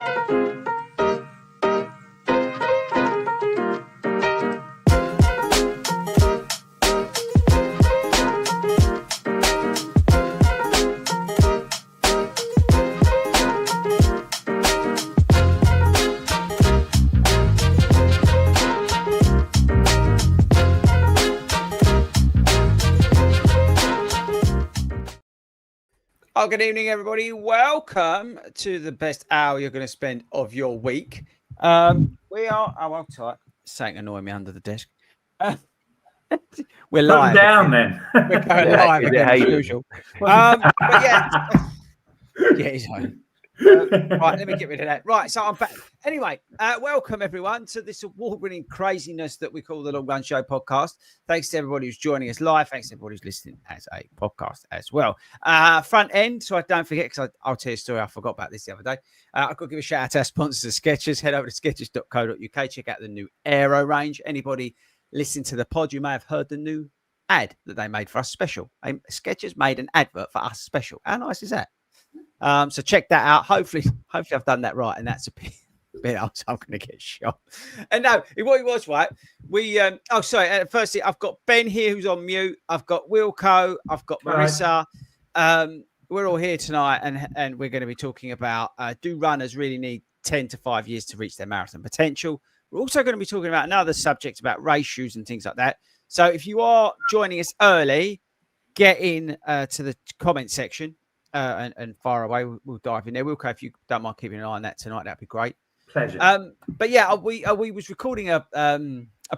Oh, good evening, everybody. Welcome to the best hour you're going to spend of your week. We are. Oh, well, tight. Something annoying me under the desk. We're live. Put them down then. We're going live again as usual. But yeah, he's home. Right, let me get rid of that. Right, so I'm back. Anyway, welcome everyone to this award-winning craziness that we call the Long Run Show podcast. Thanks to everybody who's joining us live. Thanks to everybody who's listening as a podcast as well. Front end, so I don't forget, because I'll tell you a story. I forgot about this the other day. I've got to give a shout out to our sponsors, Skechers. Head over to skechers.co.uk. Check out the new Aero range. Anybody listening to the pod, you may have heard the new ad that they made for us special. Skechers made an advert for us special. How nice is that? So check that out. Hopefully I've done that right, and that's a bit else. I'm going to get shot. And no, what it was, right? Firstly, I've got Ben here who's on mute. I've got Wilco. I've got Marissa. We're all here tonight, and we're going to be talking about do runners really need 10 to 5 years to reach their marathon potential? We're also going to be talking about another subject about race shoes and things like that. So if you are joining us early, get in to the comment section. And far away, we'll dive in there. Wilco, if you don't mind keeping an eye on that tonight, that'd be great. Pleasure. But yeah, we was recording a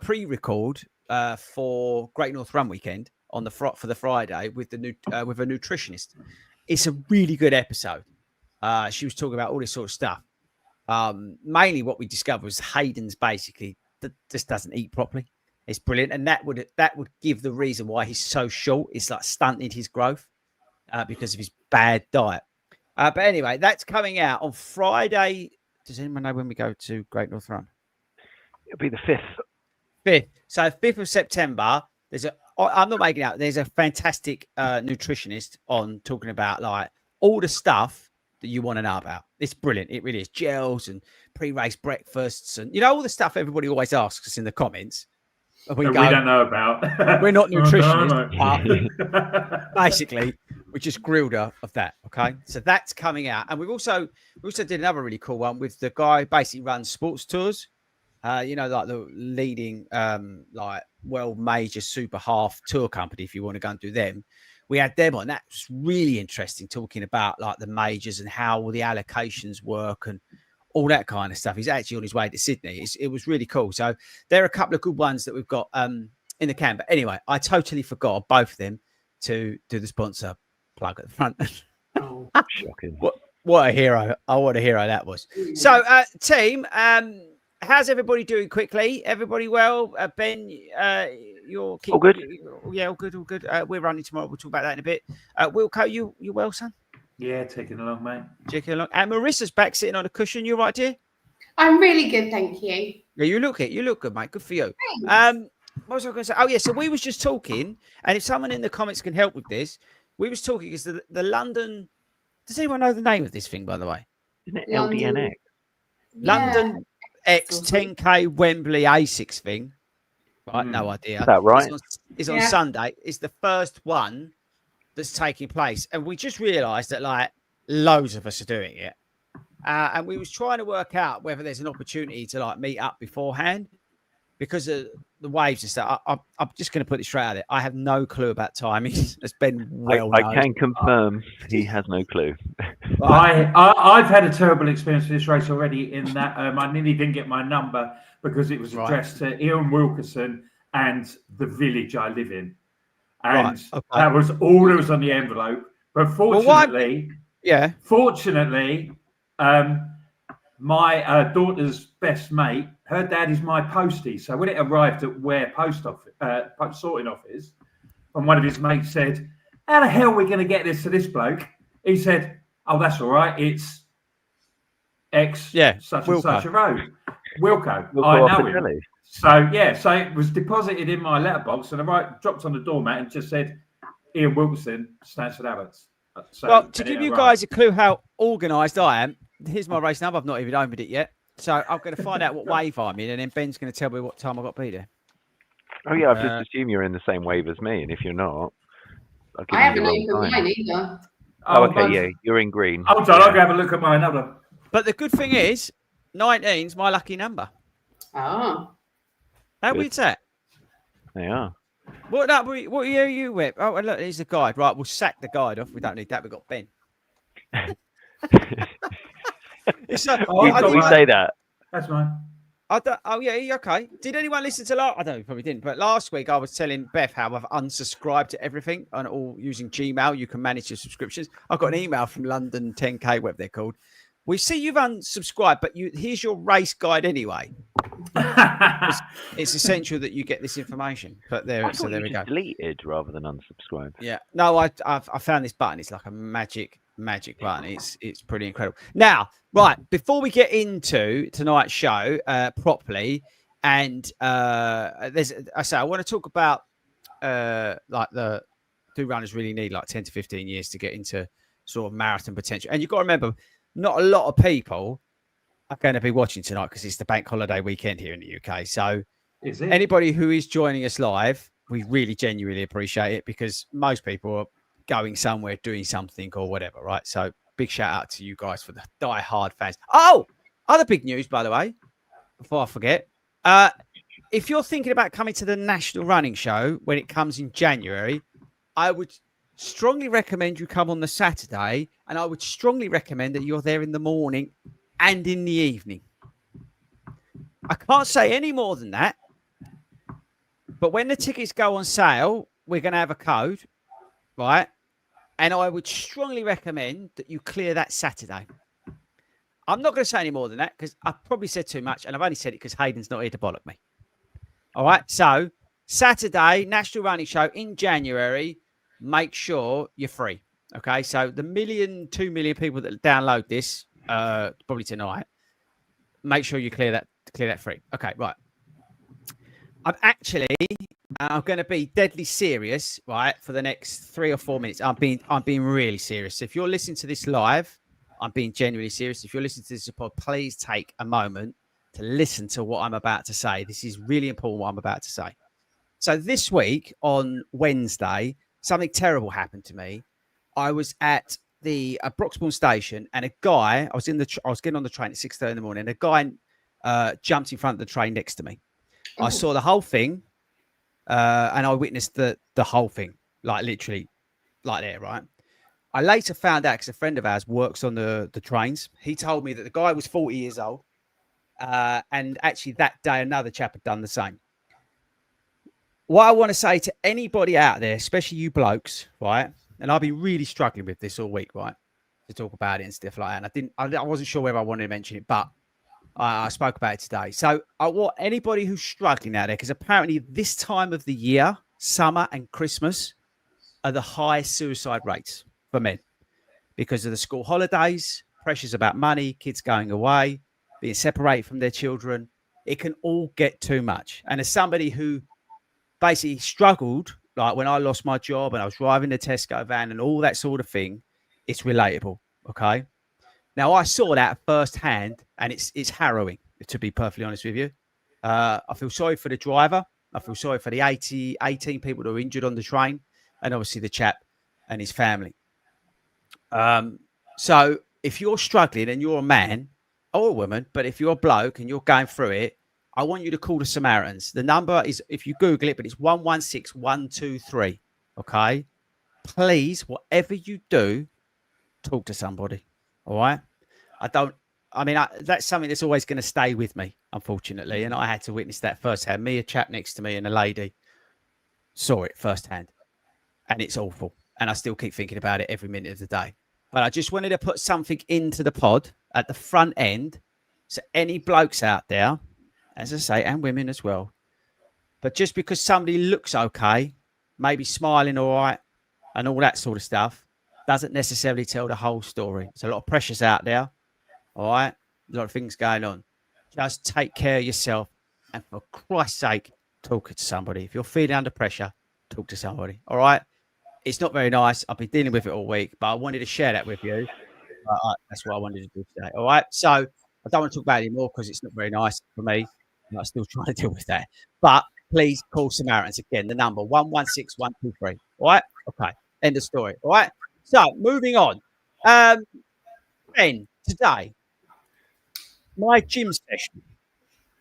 pre-record for Great North Run Weekend on for the Friday with with a nutritionist. It's a really good episode. She was talking about all this sort of stuff. Mainly, what we discovered was Hayden's basically just doesn't eat properly. It's brilliant, and that would give the reason why he's so short. It's like stunted his growth. Because of his bad diet. But anyway, that's coming out on Friday. Does anyone know when we go to Great North Run? It'll be the 5th. 5th. So 5th of September, I'm not making it out. There's a fantastic nutritionist on talking about like all the stuff that you want to know about. It's brilliant. It really is. Gels and pre-race breakfasts and, all the stuff everybody always asks us in the comments. We don't know about. We're not nutritionists. But basically, we just grilled her of that. Okay, so that's coming out, and we also did another really cool one with the guy who basically runs sports tours. Like the leading like world major super half tour company. If you want to go and do them, we had them on. That was really interesting, talking about like the majors and how all the allocations work and all that kind of stuff. He's actually on his way to Sydney. It was really cool. So there are a couple of good ones that we've got in the can. But anyway, I totally forgot both of them to do the sponsor plug at the front. Oh, shocking. What a hero. Oh, what a hero that was. So, team, how's everybody doing quickly? Everybody well? Ben, you're all good? Yeah, all good, all good. We're running tomorrow. We'll talk about that in a bit. Wilco, you well, son? Yeah, taking along, mate. Taking along. And Marissa's back sitting on a cushion. You right, dear? I'm really good, thank you. Yeah, you look good, mate. Good for you. Thanks. What was I going to say? Oh, yeah. So we was just talking, and if someone in the comments can help with this, we was talking because the London. Does anyone know the name of this thing, by the way? Isn't it LDNX? London X 10K Wembley ASICS thing. Right, no idea. Is that right? It's on Sunday. It's the first one that's taking place, and we just realised that like loads of us are doing it, and we was trying to work out whether there's an opportunity to like meet up beforehand because of the waves and stuff. I'm just going to put it straight out there. I have no clue about timing. It's been I can confirm he has no clue. I've had a terrible experience with this race already in that I nearly didn't get my number because it was addressed to Ian Wilkerson and the village I live in. And that was all that was on the envelope. But fortunately, my daughter's best mate, her dad is my postie. So when it arrived at Ware Post Office, sorting office, and one of his mates said, "How the hell are we going to get this to this bloke?" He said, "Oh, that's all right. It's X such and such a road." Wilco, I know him. So it was deposited in my letterbox, and I dropped on the doormat and just said, "Ian Wilkerson, Stansford Abbots." So, well, to give you guys a clue how organised I am, here's my race number. I've not even opened it yet. So I'm going to find out what wave I'm in, and then Ben's going to tell me what time I've got to be there. Oh yeah, I've just assumed you're in the same wave as me, and if you're not, I'll give I you the haven't wrong opened time. mine either. Oh, okay, yeah, you're in green. Hold on, I'll go have a look at mine. Hold on. But the good thing is, 19's my lucky number. Oh. How Good. weird's that? They are. What year are you with? Oh, look, here's the guide. Right, we'll sack the guide off. We don't need that. We've got Ben. We say that. That's mine. Oh, yeah, okay. Did anyone listen to last? I don't know, probably didn't. But last week I was telling Beth how I've unsubscribed to everything and all using Gmail. You can manage your subscriptions. I got an email from London 10K, whatever they're called. We see you've unsubscribed, but here's your race guide anyway. It's essential that you get this information. But there we go. Deleted rather than unsubscribed. Yeah. No, I found this button. It's like a magic button. It's pretty incredible. Now, right, before we get into tonight's show properly, and I want to talk about like do runners really need like 10 to 15 years to get into sort of marathon potential? And you've got to remember, not a lot of people are going to be watching tonight because it's the bank holiday weekend here in the UK. So anybody who is joining us live, we really genuinely appreciate it, because most people are going somewhere, doing something or whatever, right? So big shout out to you guys for the die-hard fans. Oh, other big news, by the way, before I forget. If you're thinking about coming to the National Running Show when it comes in January, I would strongly recommend you come on the Saturday, and I would strongly recommend that you're there in the morning and in the evening. I can't say any more than that, but when the tickets go on sale, we're going to have a code, right? And I would strongly recommend that you clear that Saturday. I'm not going to say any more than that because I've probably said too much, and I've only said it because Hayden's not here to bollock me. All right, so Saturday, National Running Show in January. Make sure you're free. Okay, so the 2 million people that download this probably tonight, make sure you clear that free. Okay, right. I'm going to be deadly serious, right, for the next 3 or 4 minutes. I'm being really serious. If you're listening to this live, I'm being genuinely serious. If you're listening to this pod, please take a moment to listen to what I'm about to say. This is really important, what I'm about to say. So this week on Wednesday, something terrible happened to me. I was at the Broxbourne station, and a guy, I was getting on the train at 6:30 in the morning, and a guy jumped in front of the train next to me. I saw the whole thing, and I witnessed the whole thing, like literally, like there, right? I later found out, because a friend of ours works on the trains. He told me that the guy was 40 years old, and actually that day another chap had done the same. What I want to say to anybody out there, especially you blokes, right? And I've been really struggling with this all week, right? To talk about it and stuff like that. And I wasn't sure whether I wanted to mention it, but I spoke about it today. So I want anybody who's struggling out there, because apparently this time of the year, summer and Christmas, are the highest suicide rates for men because of the school holidays, pressures about money, kids going away, being separated from their children. It can all get too much. And as somebody who basically struggled, like when I lost my job and I was driving the Tesco van and all that sort of thing, it's relatable, okay? Now, I saw that firsthand, and it's harrowing, to be perfectly honest with you. I feel sorry for the driver. I feel sorry for the 18 people that were injured on the train, and obviously the chap and his family. So if you're struggling and you're a man or a woman, but if you're a bloke and you're going through it, I want you to call the Samaritans. The number is, if you Google it, but it's 116123. Okay? Please, whatever you do, talk to somebody. All right? That's something that's always going to stay with me, unfortunately. And I had to witness that firsthand. Me, a chap next to me, and a lady saw it firsthand. And it's awful. And I still keep thinking about it every minute of the day. But I just wanted to put something into the pod at the front end. So any blokes out there, as I say, and women as well. But just because somebody looks okay, maybe smiling all right, and all that sort of stuff, doesn't necessarily tell the whole story. There's a lot of pressures out there. All right? A lot of things going on. Just take care of yourself. And for Christ's sake, talk to somebody. If you're feeling under pressure, talk to somebody. All right? It's not very nice. I've been dealing with it all week, but I wanted to share that with you. That's what I wanted to do today. All right. So I don't want to talk about it anymore because it's not very nice for me. I'm still trying to deal with that. But please call Samaritans again. The number 116123. All right. Okay. End of story. All right. So moving on. Ben, today, my gym session.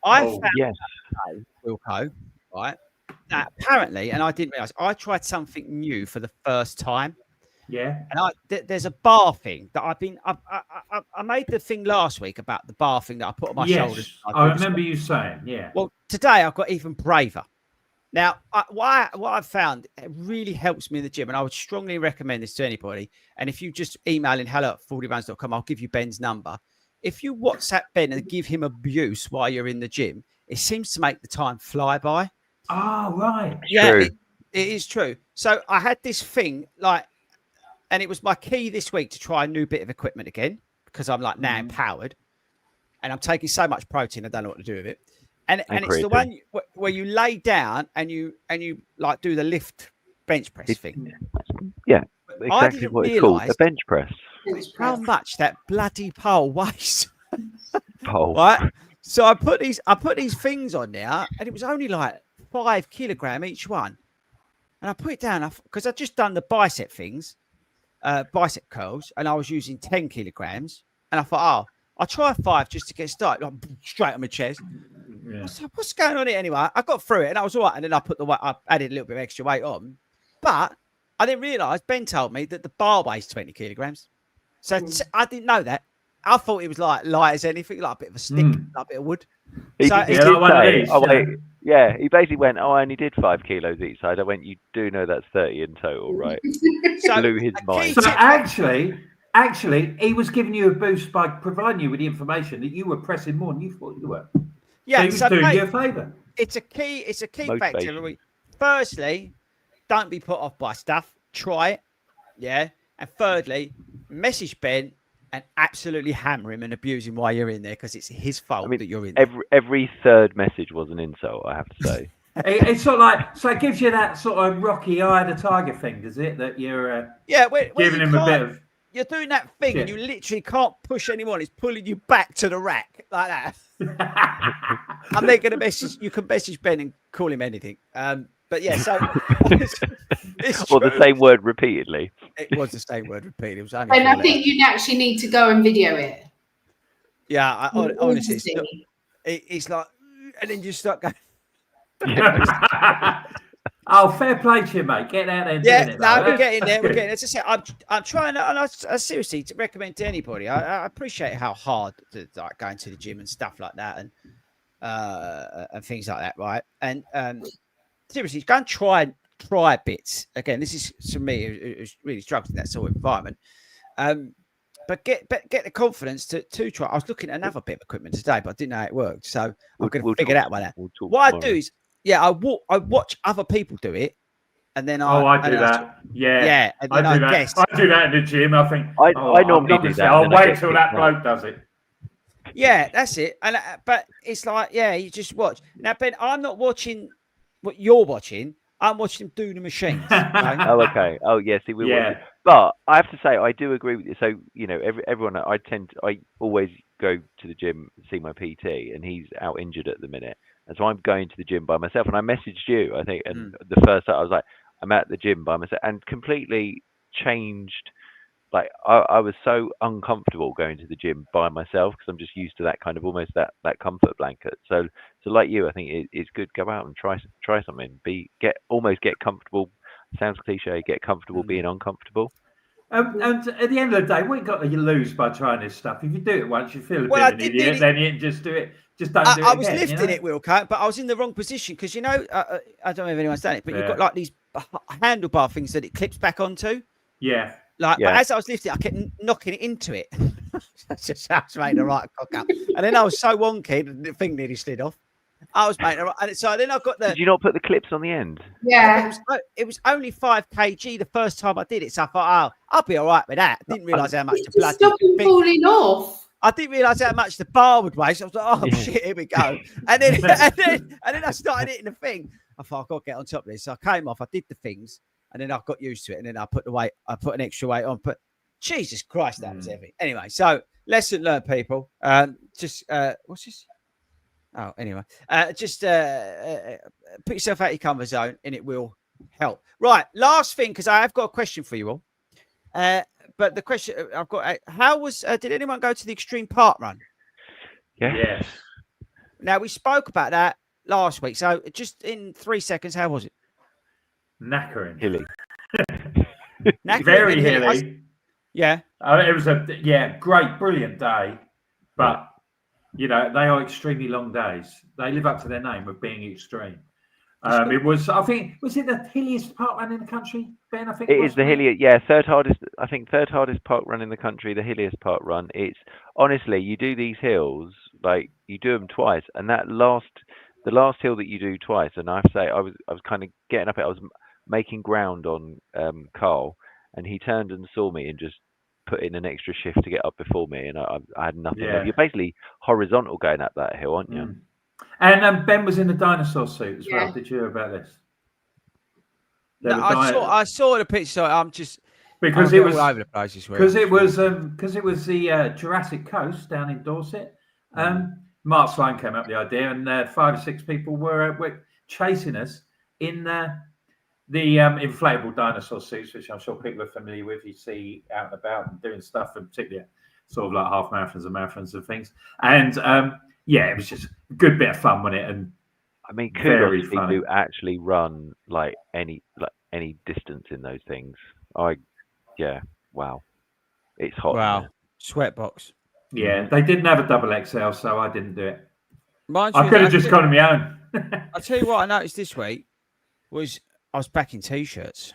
I found today, Wilco, right? Now, apparently, and I didn't realize, I tried something new for the first time. Yeah. And there's a bar thing that I made the thing last week about the bar thing that I put on my shoulders. I remember you saying, yeah. Well, today I've got even braver. Now, what I've found, it really helps me in the gym, and I would strongly recommend this to anybody. And if you just email in hello@40rounds.com, I'll give you Ben's number. If you WhatsApp Ben and give him abuse while you're in the gym, it seems to make the time fly by. Oh, right. Yeah, it is true. So I had this thing and it was my key this week to try a new bit of equipment again, because I'm like now empowered and I'm taking so much protein, I don't know what to do with it. And it's the one where you lay down and you like do the lift bench press thing. Yeah, exactly what it's called, a bench press. How much that bloody pole weighs. Pole. Right? So I put these things on there, and it was only like 5 kilograms each one. And I put it down because I'd just done the bicep things, bicep curls, and I was using 10 kilograms. And I thought, I'll try 5 just to get started, like, straight on my chest. Yeah. So what's going on here anyway? I got through it and I was all right. And then I added a little bit of extra weight on. But I didn't realise, Ben told me that the bar weighs 20 kilograms. So I didn't know that. I thought it was like light as anything, like a bit of a stick, like a bit of wood. He he basically went, I only did 5 kilos each side. I went, you do know that's 30 in total, right? So blew his mind. So actually, he was giving you a boost by providing you with the information that you were pressing more than you thought you were. Yeah, so he was doing you a favour. It's a key Motivation. factor. Firstly, don't be put off by stuff. Try it. Yeah. And thirdly, message Ben and absolutely hammer him and abuse him while you're in there, because it's his fault that you're in there. Every third message was an insult, I have to say. It's sort of like, so it gives you that sort of Rocky Eye of the Tiger thing, does it? That you're giving him a bit of... You're doing that thing and you literally can't push anymore. It's pulling you back to the rack like that. I'm then going to message. You can message Ben and call him anything. But yeah, so it's or the same word repeatedly. It was the same word repeatedly. It was only and I think you'd actually need to go and video it. Yeah, honestly, it's like, and then you start going. Oh, fair play to you, mate. Get out there and doing it. No, we're getting there. We're getting. As I said, I'm trying to, and I seriously to recommend to anybody. I appreciate how hard like going to the gym and stuff like that, and things like that, right? And seriously, go and try bits. Again, this is to me who's really struggling in that sort of environment. But get the confidence to try. I was looking at another bit of equipment today, but I didn't know how it worked, so I'm going to figure it out by that. What I do is. Yeah, I watch other people do it, and then I do that. Yeah, and then I guess. I do that in the gym. I think I normally do that. I'll wait till that bloke does it. Yeah, that's it. And but it's like, you just watch. Now, Ben, I'm not watching what you're watching. I'm watching them do the machines. Right? Oh, okay. Oh, yes. Yeah, watching. But I have to say, I do agree with you. So, everyone. I always go to the gym, see my PT, and he's out injured at the minute. And so I'm going to the gym by myself, and I messaged you, I think, and the first time I was like, I'm at the gym by myself, and completely changed. Like I was so uncomfortable going to the gym by myself because I'm just used to that kind of almost that comfort blanket. So like you, I think it's good. Go out and try something. Get comfortable. Sounds cliche. Get comfortable being uncomfortable. And at the end of the day, what you got to lose by trying this stuff? If you do it once, you feel a bit of an idiot. Then you just do it. Just don't do it. I was lifting it, Wilco, but I was in the wrong position because I don't know if anyone's done it, but you've got like these handlebar things that it clips back onto. Yeah. But as I was lifting, I kept knocking it into it. That's just how I was making the right cock up. And then I was so wonky, the thing nearly slid off. I was making and so then I got the. Did you not put the clips on the end? Yeah. It was only 5 kg the first time I did it, so I thought, I'll be all right with that. I didn't realise how much the blood. Stop him falling off. I didn't realise how much the bar would weigh. So I was like, shit, here we go. And then I started hitting the thing. I thought, I've got to get on top of this. So I came off, I did the things, and then I got used to it. And then I put an extra weight on. But Jesus Christ, that was heavy. Anyway, so lesson learned, people. Just what's this? Oh, anyway, just put yourself out of your comfort zone, and it will help. Right, last thing, because I have got a question for you all. But the question I've got: how was? Did anyone go to the Extreme Park Run? Yes. Now we spoke about that last week, so just in 3 seconds, how was it? Knackering. Hilly. Very hilly. Yeah. It was a great, brilliant day, but you know they are extremely long days. They live up to their name of being extreme. It was, I think, was it the hilliest park run in the country, Ben? I think it is the hilliest. Yeah, third hardest park run in the country. The hilliest park run. It's honestly, you do these hills like you do them twice, and the last hill that you do twice, and I have to say, I was kind of getting up. I was making ground on Carl, and he turned and saw me and just put in an extra shift to get up before me, and I had nothing left. You're basically horizontal going up that hill, aren't you? And Ben was in the dinosaur suit as well. Did you hear about this? No, I saw the picture. So I'm just because it was all over the place this week. Because it was the Jurassic Coast down in Dorset. Mark Sloan came up with the idea, and 5 or 6 people were chasing us in the inflatable dinosaur suits, which I'm sure people are familiar with. You see out and about and doing stuff, and particularly sort of like half marathons and marathons and things. And it was just a good bit of fun, wasn't it? And I mean, kudos to people who actually run like any distance in those things. Wow, it's hot. Wow, sweatbox. Yeah, they didn't have a double XL, so I didn't do it. I could have just gone on my own. I'll tell you what I noticed this week was I was back in t-shirts.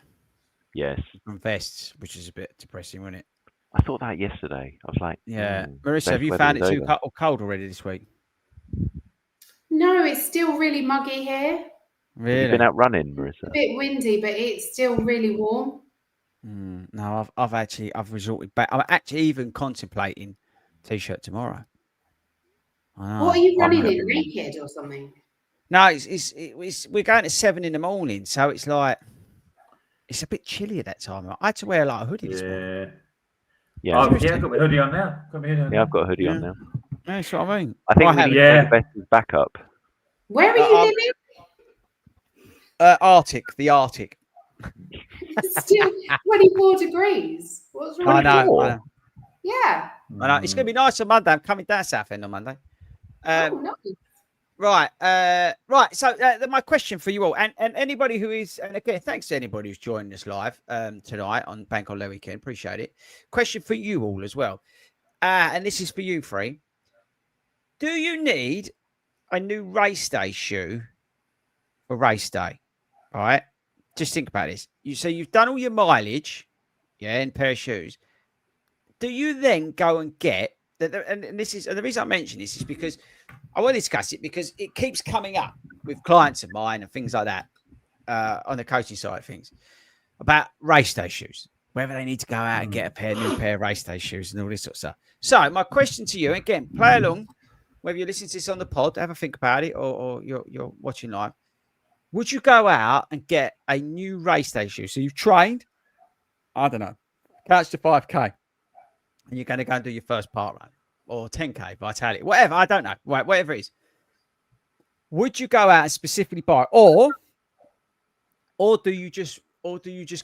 Yes. And vests, which is a bit depressing, wasn't it? I thought that yesterday. I was like, yeah. Marissa, have you found it too cold already this week? No, it's still really muggy here. Really? You've been out running, Marissa? A bit windy, but it's still really warm. No, I've resorted back. I'm actually even contemplating t-shirt tomorrow. What are you running in? Naked or something? No, we're going at 7 a.m, so it's like it's a bit chilly at that time. I had to wear like a hoodie this morning. Yeah, I've got my hoodie on now. I've got a hoodie on now. Yeah, that's what I mean. I think we need to take the best as backup. Where are you living? Arctic, the Arctic. It's still 24 degrees. What's wrong? I know. Yeah. I know. It's going to be nice on Monday. I'm coming down Southend on Monday. Nice. Right. So my question for you all, and anybody who is, and again, thanks to anybody who's joining us live tonight on Bank Holiday weekend. Appreciate it. Question for you all as well. And this is for you, Free. Do you need a new race day shoe for race day? All right. Just think about this. So you've done all your mileage, in a pair of shoes. Do you then go and get, and this is, and the reason I mention this is because I want to discuss it because it keeps coming up with clients of mine and things like that on the coaching side of things about race day shoes, whether they need to go out and get a new pair of race day shoes and all this sort of stuff. So my question to you, again, play along, whether you're listening to this on the pod, have a think about it, or you're watching live. Would you go out and get a new race day shoe? So you've trained, I don't know, catch the 5K, and you're going to go and do your first park run or 10K vitality, whatever. I don't know, right? Whatever it is. Would you go out and specifically buy, or do you just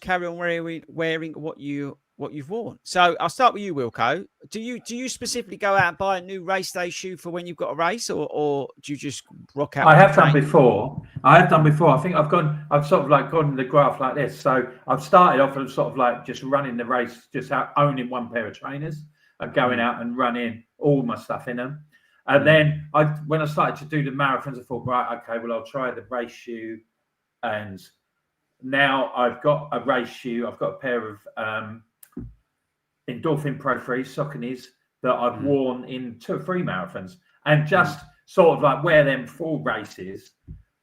carry on wearing what you've worn? So I'll start with you, Wilco. Do you specifically go out and buy a new race day shoe for when you've got a race, or do you just rock out? I have done before. I think I've sort of like gone the graph like this. So I've started off and sort of like just running the race, just out owning one pair of trainers and going out and running all my stuff in them. And then when I started to do the marathons, I thought, right, okay, well, I'll try the race shoe. And now I've got a race shoe. I've got a pair of Endorphin Pro 3 Sauconys that I've worn in 2 or 3 marathons and just sort of like wear them for races.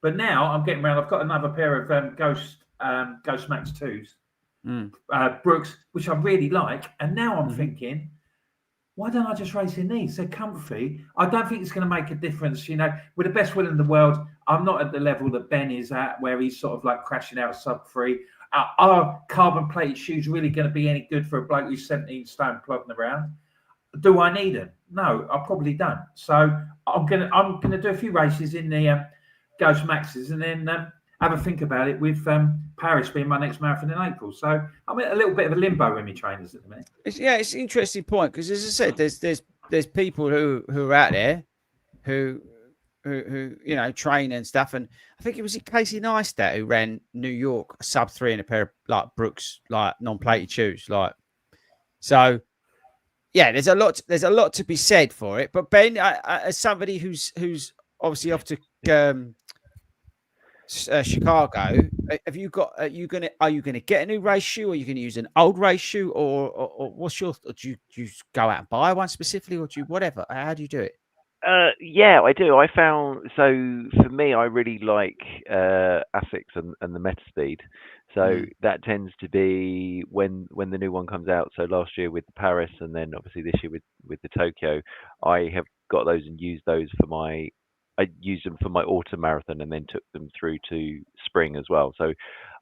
But now I'm getting around. I've got another pair of Ghost Max 2s, Brooks, which I really like. And now I'm thinking, why don't I just race in these? They're comfy. I don't think it's going to make a difference. With the best will in the world, I'm not at the level that Ben is at, where he's sort of like crashing out sub 3. are carbon plated shoes really going to be any good for a bloke who's 17 stone plodding around? Do I need them? No, I probably don't. So I'm gonna do a few races in the Ghost Maxes, and then have a think about it with Paris being my next marathon in April. So I'm in a little bit of a limbo with my trainers at the minute. It's an interesting point because, as I said, there's people who are out there who train and stuff, and I think it was Casey Neistat who ran New York a sub 3 in a pair of like Brooks like non-plated shoes, like so. Yeah, there's a lot to be said for it. But Ben, as somebody who's obviously off to Chicago, are you gonna get a new race shoe, or are you gonna use an old race shoe, or what's your? Or do you go out and buy one specifically, or do you whatever? How do you do it? Yeah, I do. I found for me, I really like Asics and the Metaspeed. So that tends to be when the new one comes out. So last year with the Paris, and then obviously this year with the Tokyo, I have got those and used those I used them for my autumn marathon, and then took them through to spring as well. So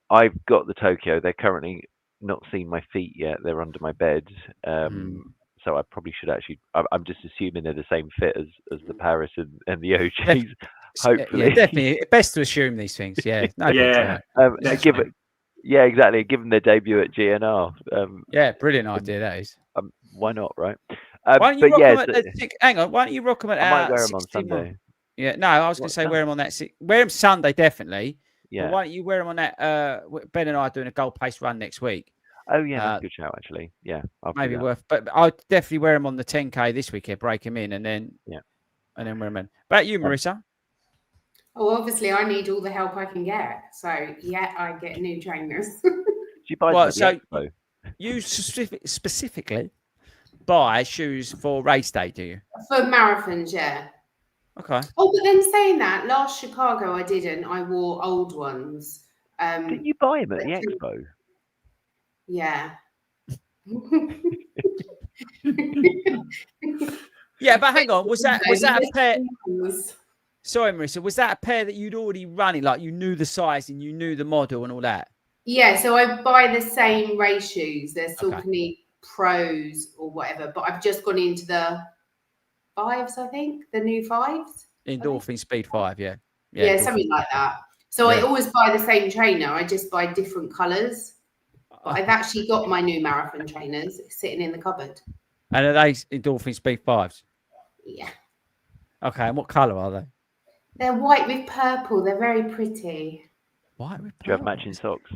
I've got the Tokyo. They're currently not seen my feet yet. They're under my bed. So I probably should actually. I'm just assuming they're the same fit as the Paris and the OGs. Hopefully, yeah, definitely best to assume these things. Yeah, no, yeah, exactly. Given their debut at GNR. Yeah, brilliant idea that is. Why not, right? Why don't you rock them at hang on? Why don't you rock them at? I might wear them on Sunday. Yeah, no, I was going to say wear them on that. Wear them Sunday definitely. Yeah. But why don't you wear them on that? Ben and I are doing a gold pace run next week. Oh yeah, that's a good shout actually. Yeah, maybe worth. But I'll definitely wear them on the 10K this weekend. Break them in, and then wear them in. About you, Marissa? Oh, obviously, I need all the help I can get. So yeah, I get new trainers. You buy you specifically buy shoes for race day, do you? For marathons, yeah. Okay. Oh, but then saying that, last Chicago I didn't. I wore old ones. Didn't you buy them at the expo? Yeah. Yeah, but hang on. Was that a pair? Sorry, Marissa. Was that a pair that you'd already running? Like you knew the size and you knew the model and all that? Yeah. So I buy the same race shoes. They're Saucony Pros or whatever. But I've just gone into the 5s. I think the new 5s. Endorphin Speed 5. Yeah. Yeah, something like that. So I always buy the same trainer. I just buy different colours. But I've actually got my new marathon trainers sitting in the cupboard. And are they Endorphin Speed 5s? Yeah. Okay, and what colour are they? They're white with purple. They're very pretty. White with purple? Do you have matching socks?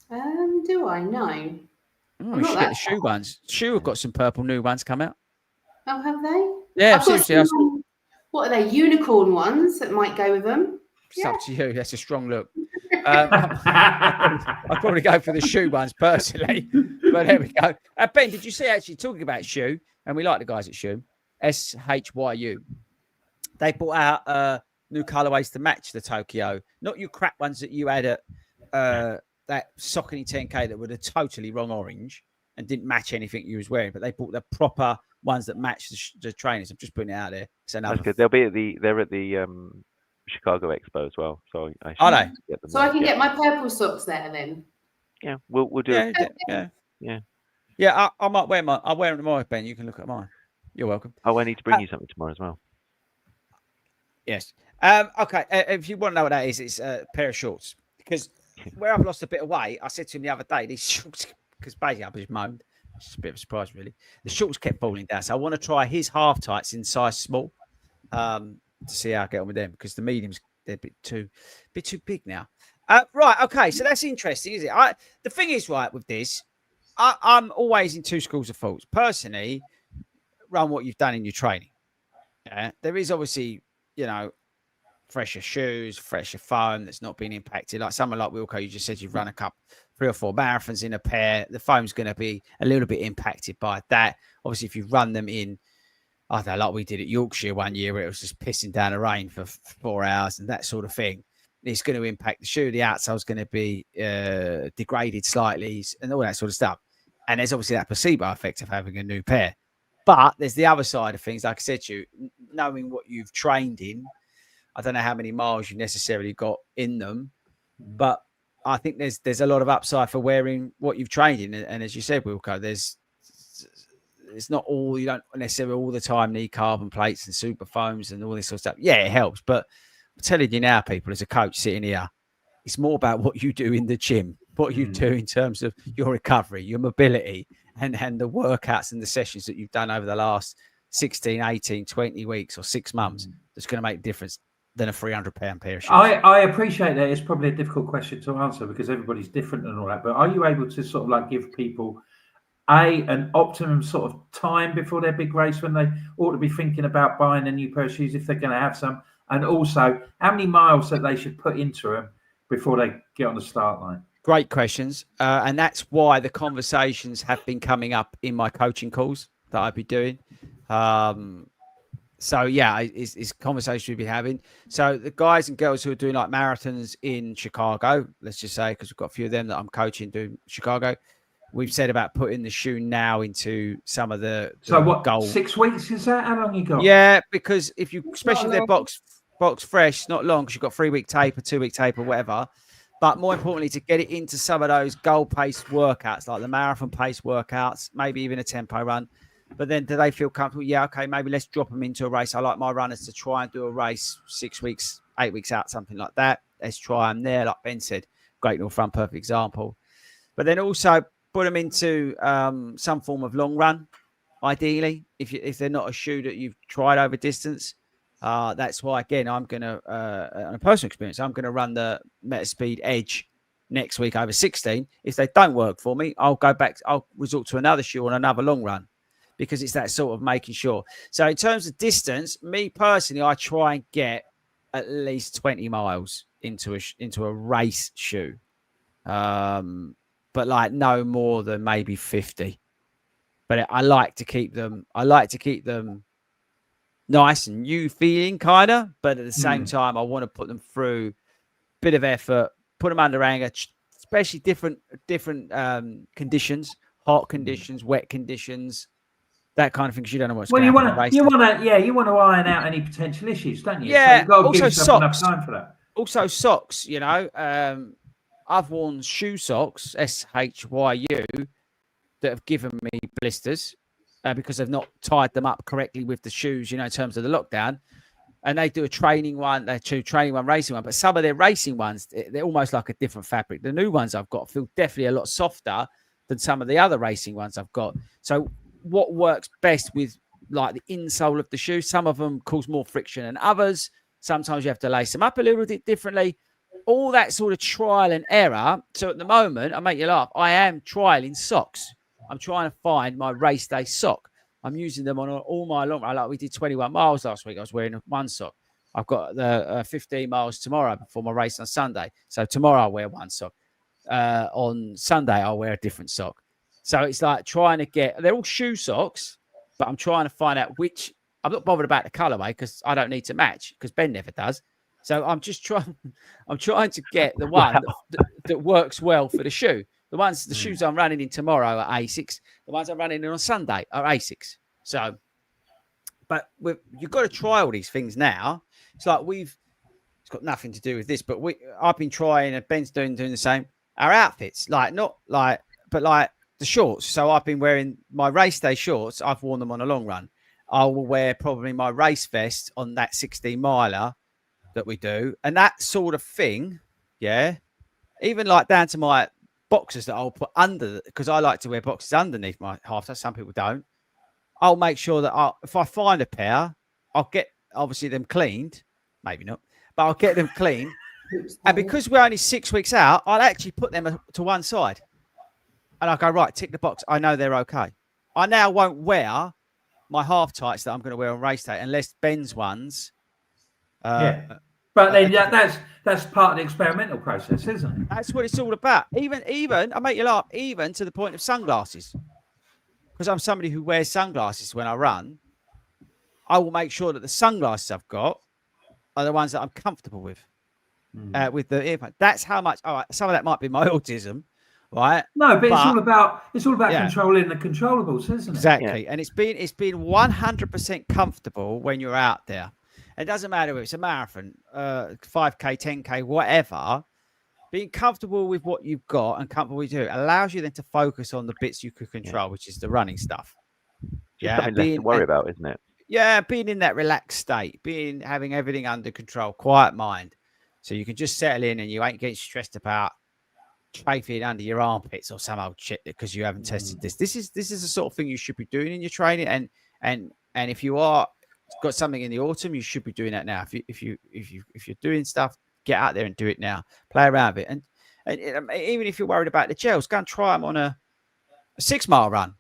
Do I? No. Oh, you should get the shoe ones. Shoe have got some purple new ones come out. Oh, have they? Yeah, seriously. What are they? Unicorn ones that might go with them? It's up to you. That's a strong look. I'd probably go for the shoe ones personally. But there we go. Ben, did you see actually talking about shoe? And we like the guys at Shoe, SHYU. They brought out new colorways to match the Tokyo. Not your crap ones that you had at that Saucony 10K that were the totally wrong orange and didn't match anything you was wearing. But they brought the proper ones that match the trainers. I'm just putting it out there. That's good. They're at the Chicago Expo as well. So are they? Get them I can get my purple socks there then. Yeah, we'll do it. Yeah. I might wear mine. I'll wear them tomorrow, Ben. You can look at mine. You're welcome. Oh, I need to bring you something tomorrow as well. Yes. Okay. If you want to know what that is, it's a pair of shorts. Because where I've lost a bit of weight, I said to him the other day, these shorts, because basically I just moaned. It's a bit of a surprise, really. The shorts kept falling down. So I want to try his half tights in size small to see how I get on with them, because the mediums, they're a bit too big now. Right. Okay. So that's interesting, is it? The thing is, right, with this, I'm always in two schools of thoughts. Personally, run what you've done in your training. Yeah. There is obviously, fresher shoes, fresher foam that's not been impacted. Like someone like Wilco, you just said you've run 3 or 4 marathons in a pair. The foam's going to be a little bit impacted by that. Obviously, if you run them in, I don't know, like we did at Yorkshire one year, where it was just pissing down the rain for 4 hours and that sort of thing, it's going to impact the shoe. The outside's going to be degraded slightly and all that sort of stuff. And there's obviously that placebo effect of having a new pair. But there's the other side of things. Like I said to you, knowing what you've trained in, I don't know how many miles you necessarily got in them, but I think there's a lot of upside for wearing what you've trained in, and as you said, Wilco, it's not all, you don't necessarily all the time need carbon plates and super foams and all this sort of stuff. Yeah, it helps, but I'm telling you now, people, as a coach sitting here, it's more about what you do in the gym, what you do in terms of your recovery, your mobility, and the workouts and the sessions that you've done over the last 16, 18, 20 weeks or 6 months that's going to make a difference than a £300 pair of shoes. I appreciate that. It's probably a difficult question to answer because everybody's different and all that. But are you able to sort of like give people an optimum sort of time before their big race when they ought to be thinking about buying a new pair of shoes if they're going to have some, and also how many miles that they should put into them before they get on the start line? Great questions, and that's why the conversations have been coming up in my coaching calls that I've been doing. So yeah, it's conversations we'll be having. So the guys and girls who are doing like marathons in Chicago, let's just say, because we've got a few of them that I'm coaching doing Chicago. We've said about putting the shoe now into some of the so what goal. 6 weeks is that? How long you got? Yeah, because if you, especially if they're box fresh, it's not long because you've got 3-week tape or 2-week tape or whatever. But more importantly, to get it into some of those goal pace workouts, like the marathon pace workouts, maybe even a tempo run. But then do they feel comfortable? Yeah, okay, maybe let's drop them into a race. I like my runners to try and do a race 6 weeks, 8 weeks out, something like that. Let's try them there. Like Ben said, Great North Run, perfect example. But then also put them into some form of long run, ideally, if they're not a shoe that you've tried over distance. That's why, again, I'm going to, on a personal experience, I'm going to run the Metaspeed Edge next week over 16. If they don't work for me, I'll go back. I'll resort to another shoe on another long run because it's that sort of making sure. So in terms of distance, me personally, I try and get at least 20 miles into a race shoe. But like no more than maybe 50. But I like to keep them nice and new feeling, kind of. But at the same time, I want to put them through a bit of effort, put them under anger, especially different conditions, hot conditions, wet conditions, that kind of thing. Because you don't know what's going to happen. You want to iron out any potential issues, don't you? Yeah. So you've got to also give yourself enough time for that. Also socks, you know. I've worn shoe socks, SHYU, that have given me blisters because they've not tied them up correctly with the shoes, you know, in terms of the lockdown. And they do a training one, racing one. But some of their racing ones, they're almost like a different fabric. The new ones I've got feel definitely a lot softer than some of the other racing ones I've got. So what works best with like the insole of the shoe? Some of them cause more friction than others. Sometimes you have to lace them up a little bit differently. All that sort of trial and error. So at the moment, I make you laugh, I am trialing socks. I'm trying to find my race day sock. I'm using them on all my long. Like we did 21 miles last week. I was wearing one sock. I've got the 15 miles tomorrow before my race on Sunday. So tomorrow I'll wear one sock. On Sunday I'll wear a different sock. So it's like trying to get. They're all shoe socks, but I'm trying to find out which. I'm not bothered about the colorway because I don't need to match because Ben never does. So I'm just trying. I'm trying to get the one that works well for the shoe. The shoes I'm running in tomorrow are Asics. The ones I'm running in on Sunday are Asics. So, but you've got to try all these things now. It's like it's got nothing to do with this, but I've been trying, and Ben's doing the same. Our outfits, but the shorts. So I've been wearing my race day shorts. I've worn them on a long run. I will wear probably my race vest on that 16 miler that we do, and that sort of thing. Yeah, even like down to my boxes that I'll put under, because I like to wear boxes underneath my half. Some people don't. I'll make sure that if I find a pair, I'll get obviously them cleaned. Maybe not, but I'll get them cleaned. And because we're only 6 weeks out, I'll actually put them to one side, and I'll go right. Tick the box. I know they're okay. I now won't wear my half tights that I'm going to wear on race day unless Ben's ones. But then that's part of the experimental process, isn't it? That's what it's all about. Even I make you laugh, even to the point of sunglasses. Because I'm somebody who wears sunglasses when I run. I will make sure that the sunglasses I've got are the ones that I'm comfortable with. With the earphone. That's how much. All right, some of that might be my autism, right? No, but it's all about controlling the controllables, isn't it? Exactly. Yeah. And it's been 100% comfortable when you're out there. It doesn't matter if it's a marathon, 5K, 10K, whatever, being comfortable with what you've got and comfortable with it allows you then to focus on the bits you could control, which is the running stuff. Just something less to worry about, isn't it? Yeah, being in that relaxed state, having everything under control, quiet mind, so you can just settle in and you ain't getting stressed about chafing under your armpits or some old shit because you haven't tested this. This is the sort of thing you should be doing in your training, and if you are got something in the autumn, you should be doing that now. If you're doing stuff, get out there and do it now. Play around with it, and even if you're worried about the gels, go and try them on a 6 mile run.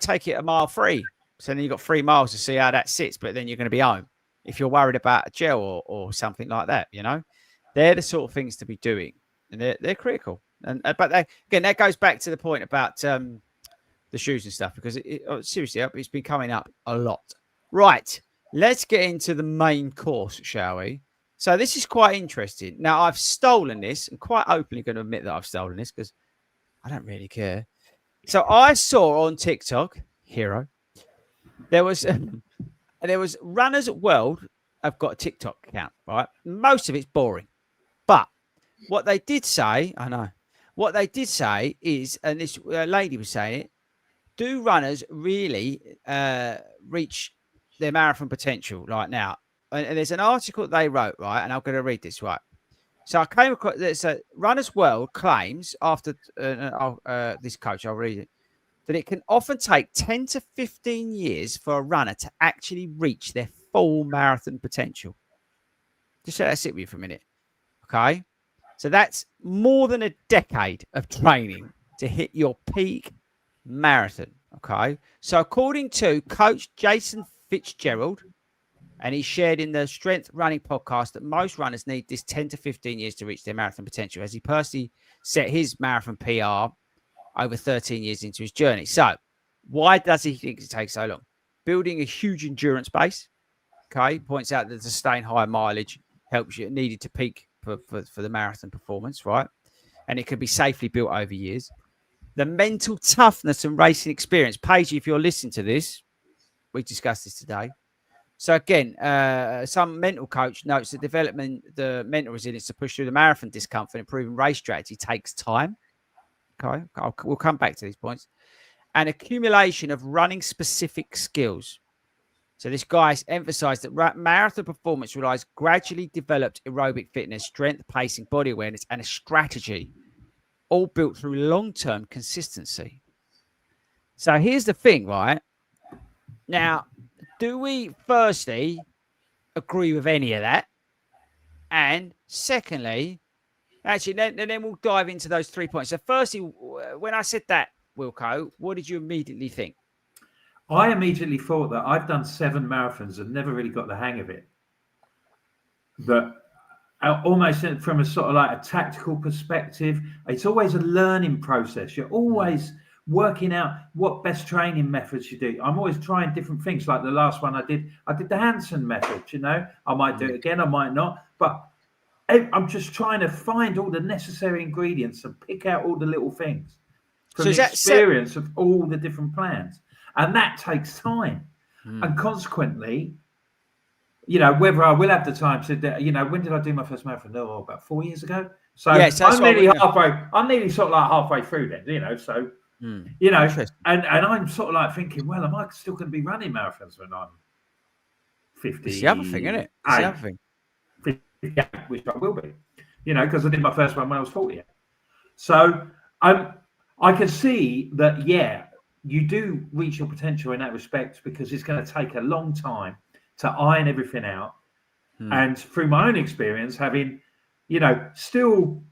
Take it a mile free. So then you've got 3 miles to see how that sits, but then you're going to be home. If you're worried about a gel or something like that, they're the sort of things to be doing, and they're critical. But that goes back to the point about the shoes and stuff, because seriously, it's been coming up a lot. Right, let's get into the main course, shall we? So this is quite interesting. Now, I've stolen this. I'm quite openly going to admit that I've stolen this because I don't really care. So I saw on TikTok, Hero, there was Runners World. I've got a TikTok account, right? Most of it's boring, but what they did say, is, and this lady was saying it: do runners really reach their marathon potential right now? And there's an article they wrote, right? And I'm going to read this, right? So I came across this. Runners World claims after this coach, I'll read it, that it can often take 10 to 15 years for a runner to actually reach their full marathon potential. Just let that sit with you for a minute. Okay. So that's more than a decade of training to hit your peak marathon. Okay. So according to Coach Jason Fitzgerald, and he shared in the Strength Running podcast, that most runners need this 10 to 15 years to reach their marathon potential, as he personally set his marathon PR over 13 years into his journey. So why does he think it takes so long? Building a huge endurance base. Okay. Points out that the sustained high mileage helps you needed to peak for the marathon performance, right? And it can be safely built over years. The mental toughness and racing experience. Paige, if you're listening to this, we discussed this today. So again, some mental coach notes that developing the mental resilience to push through the marathon discomfort and improving race strategy takes time. Okay, we'll come back to these points. And accumulation of running specific skills. So this guy emphasized that marathon performance relies gradually developed aerobic fitness, strength, pacing, body awareness, and a strategy, all built through long-term consistency. So here's the thing, right? Now, do we firstly agree with any of that? And secondly, actually, then we'll dive into those 3 points. So firstly, when I said that, Wilco, what did you immediately think? I immediately thought that I've done 7 marathons and never really got the hang of it. That almost from a sort of like a tactical perspective, it's always a learning process. You're always working out what best training methods you do. I'm always trying different things. Like the last one I did the Hansen method, I might do it again, I might not, but I'm just trying to find all the necessary ingredients and pick out all the little things from the experience of all the different plans. And that takes time. And consequently, whether I will have the time to, when did I do my first marathon? No, about 4 years ago. So I'm nearly halfway. I'm nearly sort of like halfway through then, so, and I'm sort of like thinking, well, am I still going to be running marathons when I'm 50? It's the other thing, isn't it? It's the other thing. 58, which I will be, because I did my first one when I was 40. So I can see that, you do reach your potential in that respect, because it's going to take a long time to iron everything out. And through my own experience, having, still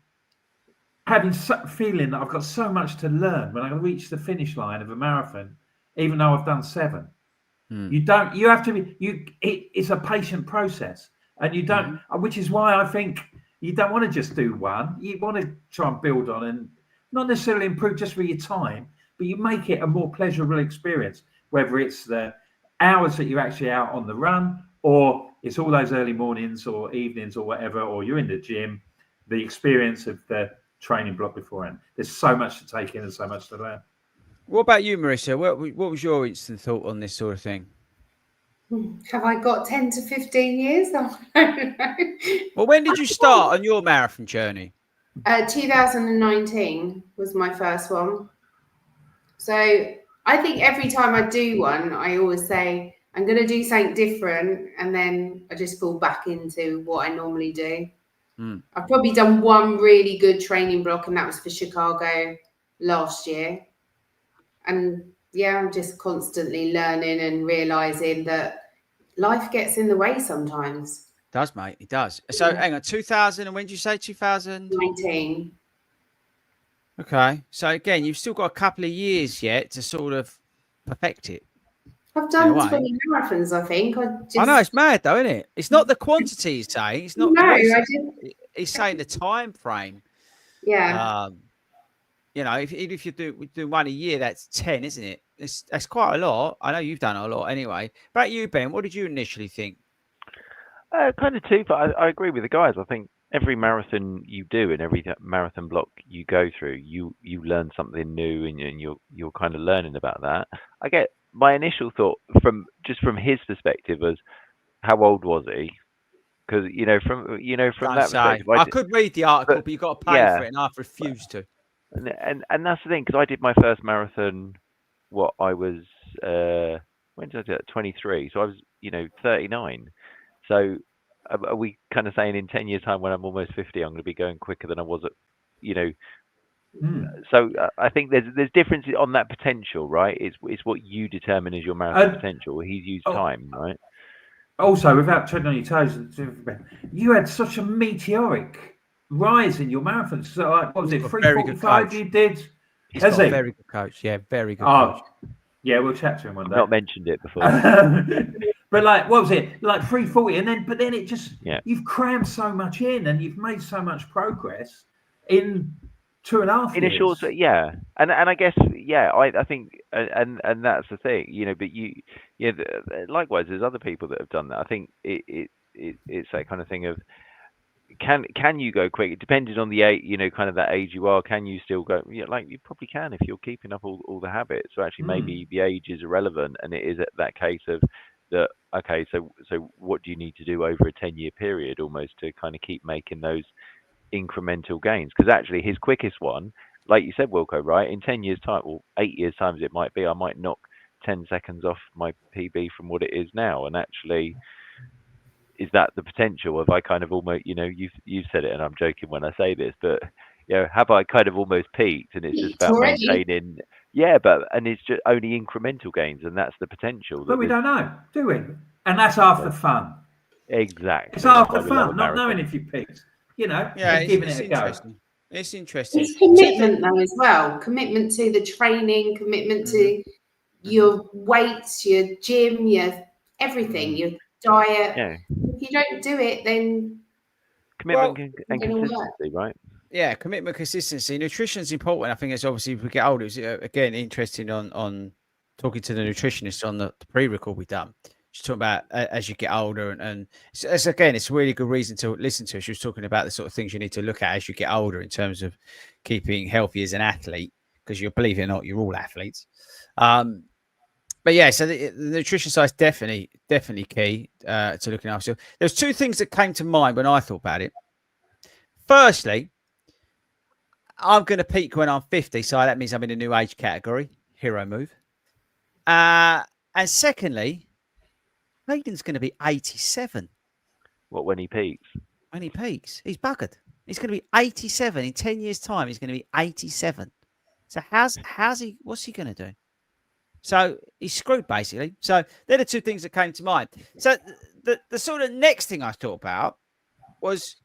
having feeling that I've got so much to learn when I reach the finish line of a marathon, even though I've done 7. You have to be, it's a patient process, and you don't, which is why I think you don't want to just do one. You want to try and build on and not necessarily improve just for your time, but you make it a more pleasurable experience, whether it's the hours that you're actually out on the run, or it's all those early mornings or evenings or whatever, or you're in the gym, the experience of the training block beforehand. There's so much to take in and so much to learn. What about you, Marissa? What was your instant thought on this sort of thing? Have I got 10 to 15 years? I don't know. Well, when did you start on your marathon journey? 2019 was my first one. So I think every time I do one, I always say, I'm going to do something different. And then I just fall back into what I normally do. I've probably done one really good training block, and that was for Chicago last year. And yeah, I'm just constantly learning and realizing that life gets in the way sometimes. It does, mate. It does. So hang on, 2000, and when did you say 2019? Okay. So again, you've still got a couple of years yet to sort of perfect it. I've done 20 marathons, I think. I know, it's mad though, isn't it? It's not the quantity he's saying. It's not. No, he's saying the time frame. Yeah. You know, if you do one a year, that's 10, isn't it? That's quite a lot. I know you've done a lot anyway. About you, Ben, what did you initially think? Kind of too, but I agree with the guys. I think every marathon you do and every marathon block you go through, you learn something new, and you're kind of learning about that. I get my initial thought from his perspective was, how old was he? Because from that perspective, I could read the article, but you've got to pay for it, and I've refused to. And that's the thing, because I did my first marathon. I was when did I do it? 23. So I was 39. So are we kind of saying in 10 years' time, when I'm almost 50, I'm going to be going quicker than I was at, So I think there's difference on that potential, right? It's what you determine as your marathon potential. He's used time, right? Also, without treading on your toes, you had such a meteoric rise in your marathons. So, what was it? 3:45 you did? He's got a very good coach. Yeah, very good coach. Yeah, we'll chat to him one day. I've not mentioned it before. But what was it? 3:40, and but then it just you've crammed so much in, and you've made so much progress in 2.5 years. In a short, and I guess I think, and that's the thing, but likewise, there's other people that have done that. I think it's that kind of thing of, can you go quick? Depending on the age, kind of that age you are, can you still go? Yeah, you probably can if you're keeping up all the habits. So actually, maybe the age is irrelevant, and it is at that case of that. Okay, so what do you need to do over a 10-year period, almost, to kind of keep making those incremental gains? Because actually, his quickest one, like you said, Wilco, right? In 10 years' time, or 8 years' time, as it might be, I might knock 10 seconds off my PB from what it is now, and actually, is that the potential of I kind of almost, you've said it, and I'm joking when I say this, but have I kind of almost peaked, and it's just about maintaining? Yeah, and it's just only incremental gains, and that's the potential. But we don't know, do we? And that's half the fun. Exactly. It's half the fun, not knowing if you peaked. Yeah, giving it a go. It's interesting. It's commitment though as well. Commitment to the training, commitment to your weights, your gym, your everything, your diet. Yeah. If you don't do it, then commitment and consistency, right? Yeah, commitment, consistency. Nutrition is important. I think it's obviously, if we get older, it's again interesting on talking to the nutritionist on the pre-record we done. She's talking about as you get older, and it's again, it's a really good reason to listen to her. She was talking about the sort of things you need to look at as you get older in terms of keeping healthy as an athlete, because believe it or not, you're all athletes. But yeah, so the nutrition side is definitely key to looking after yourself. There's two things that came to mind when I thought about it. Firstly, I'm going to peak when I'm 50, so that means I'm in a new age category. Hero move. And secondly, Hayden's going to be 87. What, when he peaks? When he peaks, he's buggered. He's going to be 87 in 10 years' time. He's going to be 87. So what's he going to do? So he's screwed, basically. So they're the two things that came to mind. So the sort of next thing I thought about was,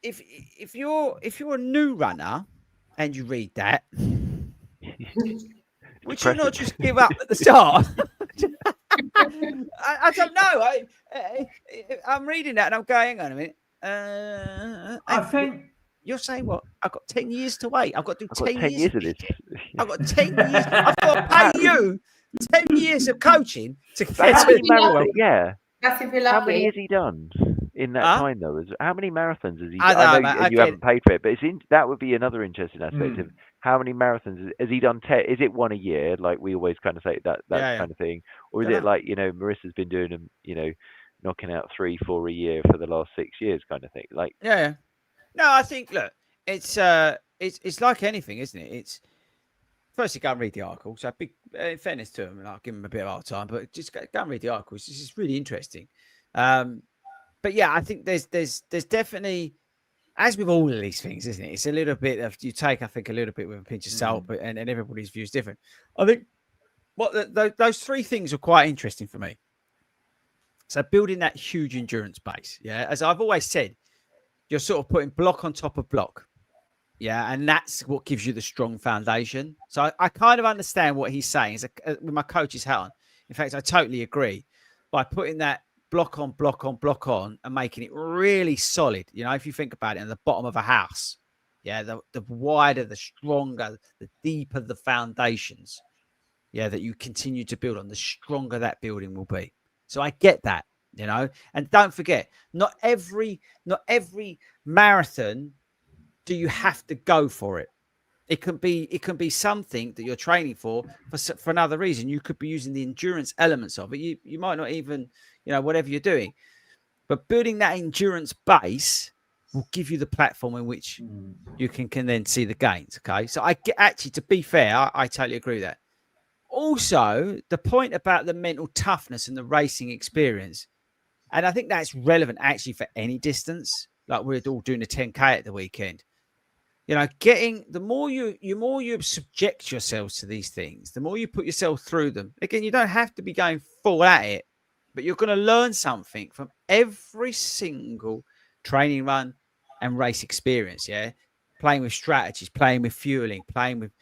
if you're a new runner and you read that, would you not just give up at the start? I don't know. I'm reading that and I'm going, hang on a minute. I think you're saying what? I've got 10 years to wait. I've got to do 10 years of this. I've got 10 years. I've got to pay you 10 years of coaching to get to yeah. That's if you're lucky. How many has he done in that time, though? How many marathons has he done? I know you haven't paid for it, but that would be another interesting aspect of how many marathons has he done? Is it one a year, like we always kind of say, that kind of thing? Or is it like, Marissa's been doing them, knocking out 3-4 a year for the last 6 years kind of thing? Like, No, I think look, it's like anything, isn't it? It's firstly go and read the article. So big in fairness to him, and I'll give him a bit of hard time, but just go and read the article. This is really interesting. But yeah, I think there's definitely, as with all of these things, isn't it? It's a little bit of you take, I think, a little bit with a pinch of salt, but and everybody's view is different. I think those three things are quite interesting for me. So building that huge endurance base, yeah, as I've always said, you're sort of putting block on top of block, yeah, and that's what gives you the strong foundation. So I kind of understand what he's saying. With my coach's hat on, in fact, I totally agree. By putting that block on block on block on and making it really solid, you know, if you think about it, at the bottom of a house, yeah, the wider, the stronger, the deeper the foundations, yeah, that you continue to build on, the stronger that building will be. So I get that, you know, and don't forget, not every marathon do you have to go for it. It can be something that you're training for another reason. You could be using the endurance elements of it. You might not even, you know, whatever you're doing, but building that endurance base will give you the platform in which you can then see the gains. Okay, so I get, actually, to be fair, I totally agree with that. Also, the point about the mental toughness and the racing experience, and I think that's relevant actually for any distance. Like we're all doing a 10K at the weekend. You know, the more you subject yourselves to these things, the more you put yourself through them. Again, you don't have to be going full at it, but you're going to learn something from every single training run and race experience. Yeah, playing with strategies, playing with fueling, playing with,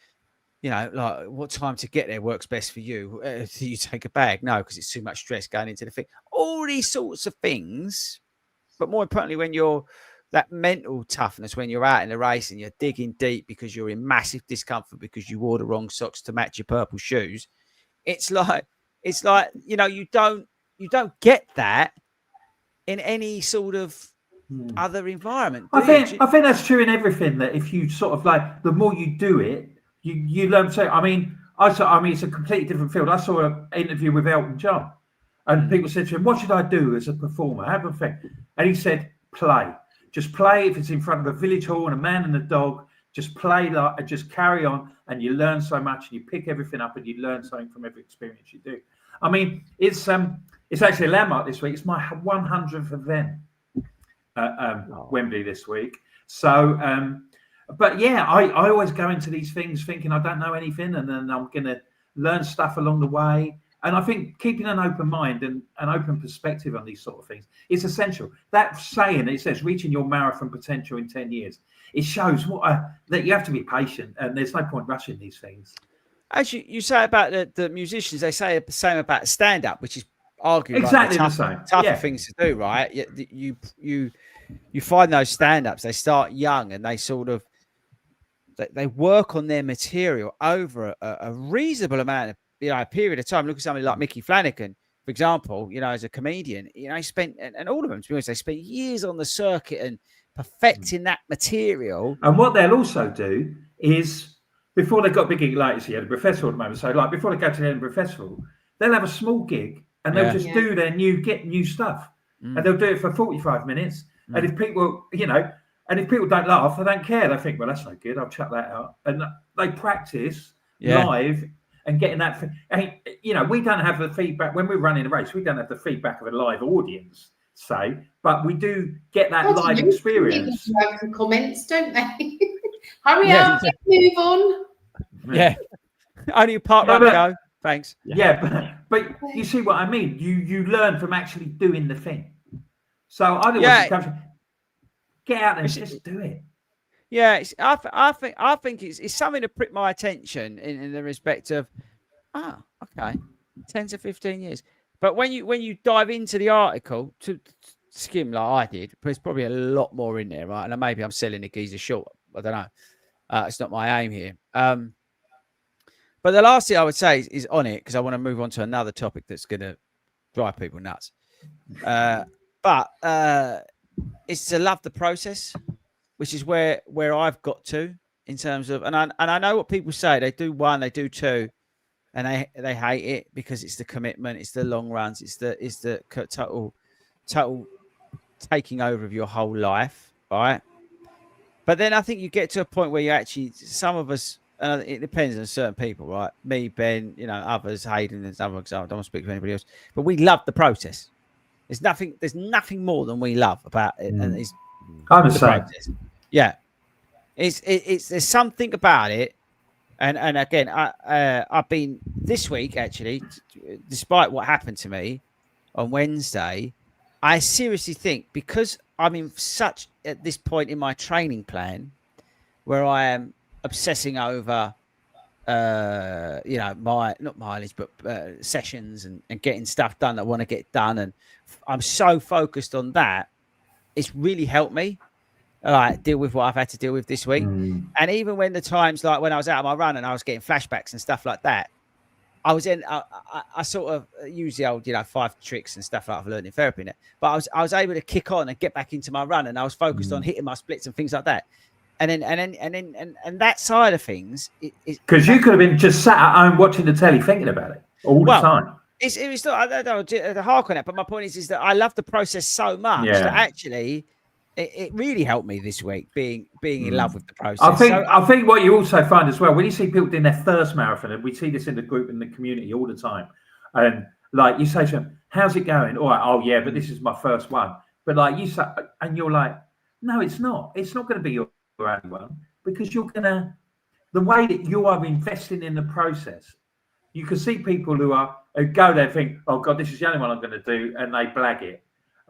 you know, like what time to get there works best for you. Do you take a bag? No, because it's too much stress going into the thing. All these sorts of things. But more importantly, when you're that mental toughness, when you're out in the race and you're digging deep because you're in massive discomfort because you wore the wrong socks to match your purple shoes. It's like, you know, you don't get that in any sort of other environment. I think that's true in everything. That if you sort of like, the more you do it, you learn to. I mean, it's a completely different field. I saw an interview with Elton John, and people said to him, "What should I do as a performer? Have a thing?" And he said, "Play. Just play. If it's in front of a village hall and a man and a dog, just play, like, and just carry on, and you learn so much, and you pick everything up, and you learn something from every experience you do." I mean, it's actually a landmark this week. It's my 100th event at Wembley this week. So, but yeah, I always go into these things thinking I don't know anything, and then I'm going to learn stuff along the way. And I think keeping an open mind and an open perspective on these sort of things is essential. That saying, it says, reaching your marathon potential in 10 years. It shows that you have to be patient, and there's no point rushing these things. As you say about the musicians, they say the same about stand-up, which is arguably exactly the same. Tougher things to do, right? You find those stand-ups, they start young and they sort of, they work on their material over a reasonable amount of, you know, a period of time. Look at somebody like Mickey Flanagan, for example, you know, as a comedian, you know, he spent, and all of them, to be honest, they spent years on the circuit and perfecting that material. And what they'll also do is, before they got big gig, like the Edinburgh Festival at the moment, so like before they go to the Edinburgh Festival, they'll have a small gig and they'll just do their new stuff. And they'll do it for 45 minutes. And if people, you know, and if people don't laugh, they don't care. They think, well, that's no good, I'll chuck that out. And they practice live and getting that. And, you know, we don't have the feedback when we're running a race. We don't have the feedback of a live audience, say, but we do get that live experience. People have comments, don't they? Hurry up, move on. Yeah, only a part run to go. Thanks. Yeah, but you see what I mean. You learn from actually doing the thing. So I don't want to get out there and just do it. Yeah, I think it's something to prick my attention in the respect of, okay, 10 to 15 years. But when you dive into the article to skim like I did, there's probably a lot more in there, right? And maybe I'm selling the geezer short. I don't know. It's not my aim here. But the last thing I would say is on it, because I want to move on to another topic that's going to drive people nuts. But it's to love the process, which is where I've got to in terms of, and I know what people say. They do one, they do two, and they hate it because it's the commitment, it's the long runs, it's the total taking over of your whole life, right? But then I think you get to a point where you actually, some of us, it depends on certain people, right? Me, Ben, others, Hayden, and some others. I don't want to speak for anybody else, but we love the process. There's nothing more than we love about it, and it's I'm the same. process. Yeah, there's something about it, and again, I've been this week actually, despite what happened to me on Wednesday, I seriously think because I'm in such at this point in my training plan where I am obsessing over my not mileage but sessions and getting stuff done that I want to get done, and I'm so focused on that, it's really helped me deal with what I've had to deal with this week. And even when the times like when I was out on my run and I was getting flashbacks and stuff like that, I was in I sort of use the old 5 tricks and stuff like I've learned in therapy in it, but I was able to kick on and get back into my run, and I was focused on hitting my splits and things like that. And then that side of things, because you could have been just sat at home watching the telly thinking about it all the time. It's not. I don't know to hark on it, but my point is that I love the process so much that actually it really helped me this week being in love with the process. I think what you also find as well when you see people doing their first marathon, and we see this in the group in the community all the time, and like you say to them, "How's it going?" All right, oh yeah, but this is my first one. But like you say, and you're like, "No, it's not. It's not going to be your only one because the way that you are investing in the process." You can see people who go there and think, "Oh God, this is the only one I'm going to do," and they blag it.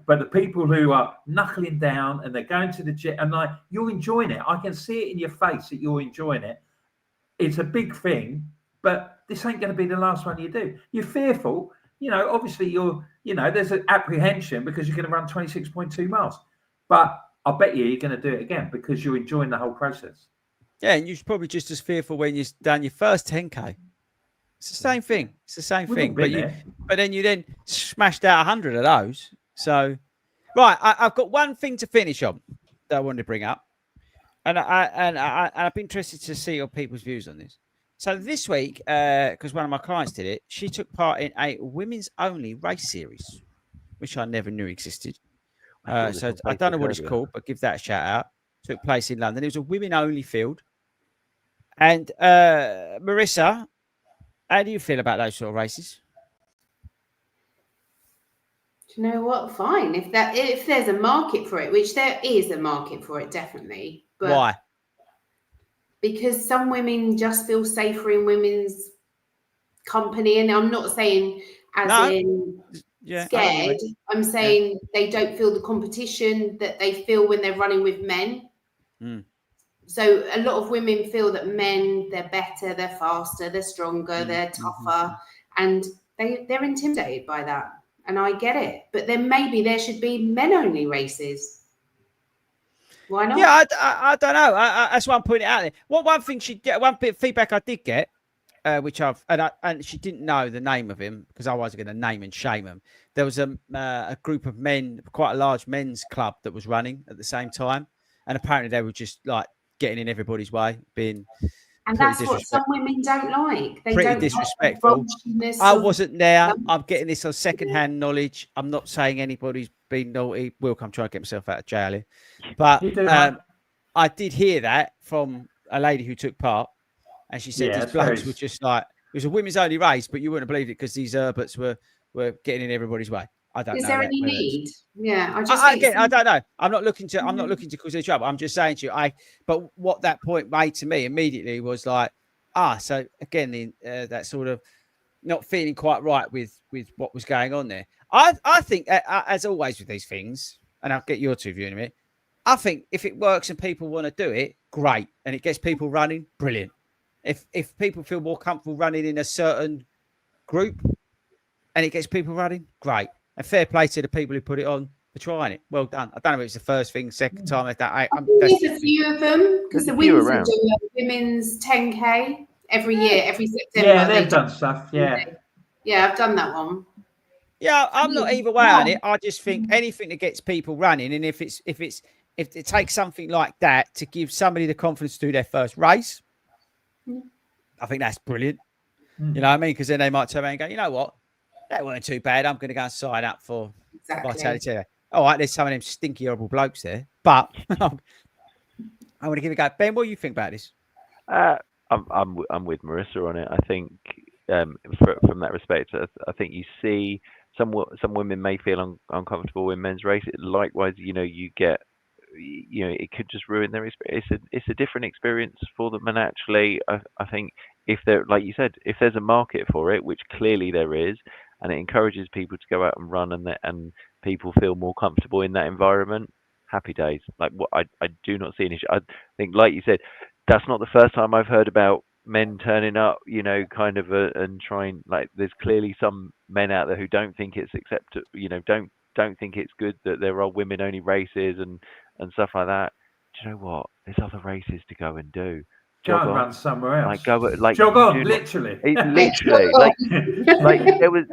But the people who are knuckling down and they're going to the gym and like you're enjoying it, I can see it in your face that you're enjoying it. It's a big thing, but this ain't going to be the last one you do. You're fearful, obviously there's an apprehension because you're going to run 26.2 miles. But I bet you're going to do it again because you're enjoying the whole process. Yeah, and you're probably just as fearful when you've done your first 10K. It's the same thing. It's the same thing. But then you smashed out 100 of those. So, right, I've got one thing to finish on that I wanted to bring up, and I've been interested to see your people's views on this. So this week, because one of my clients did it, she took part in a women's only race series, which I never knew existed. So I don't know what it's called, but give that a shout out. Took place in London. It was a women only field. And Marissa, how do you feel about those sort of races? Do you know what? Fine. If there's a market for it, which there is a market for it, definitely. But why? Because some women just feel safer in women's company, and I'm not saying scared. I'm saying they don't feel the competition that they feel when they're running with men. So a lot of women feel that men, they're better, they're faster, they're stronger, they're tougher, and they're intimidated by that. And I get it, but then maybe there should be men-only races. Why not? Yeah, I don't know. That's why I'm putting it out there. One bit of feedback I did get, which and she didn't know the name of him because I wasn't going to name and shame him. There was a group of men, quite a large men's club that was running at the same time, and apparently they were just like getting in everybody's way, being. And that's what some women don't like. They pretty don't disrespectful. Like I wasn't there. I'm getting this on secondhand knowledge. I'm not saying anybody's been naughty. I'm trying to get myself out of jail here. But I did hear that from a lady who took part. And she said these blokes were just like, it was a women's only race, but you wouldn't believe it because these Herberts were getting in everybody's way. I don't know. Is there any need? Yeah, I don't know. I'm not looking to cause any trouble. I'm just saying to you, but what that point made to me immediately was like, so again, that sort of not feeling quite right with what was going on there. I think, as always with these things, and I'll get your two views in a minute. I think if it works and people want to do it, great, and it gets people running, brilliant. If people feel more comfortable running in a certain group, and it gets people running, great. And fair play to the people who put it on for trying it. Well done. I don't know if it's the first thing, second time. There's a few of them because the women's are doing women's 10K every year, every September. Yeah, they've done stuff. Yeah, I've done that one. Yeah, I'm not either way on it. I just think anything that gets people running, and if it takes something like that to give somebody the confidence to do their first race, I think that's brilliant. You know what I mean? Because then they might turn around and go, you know what? That weren't too bad. I'm going to go and sign up for Vitality. All right, there's some of them stinky, horrible blokes there. But I want to give it a go. Ben, what do you think about this? I'm with Marissa on it. I think from that respect, I think you see some women may feel uncomfortable in men's race. Likewise, you get, it could just ruin their experience. It's a different experience for them, and actually, I think if there, like you said, if there's a market for it, which clearly there is, and it encourages people to go out and run, and people feel more comfortable in that environment, happy days. Like what I do not see an issue. I think, like you said, that's not the first time I've heard about men turning up, kind of and trying. Like, there's clearly some men out there who don't think it's acceptable, don't think it's good that there are women only races and stuff like that. Do you know what? There's other races to go and do. Go and run somewhere else. Jog on, literally. Literally, like there was,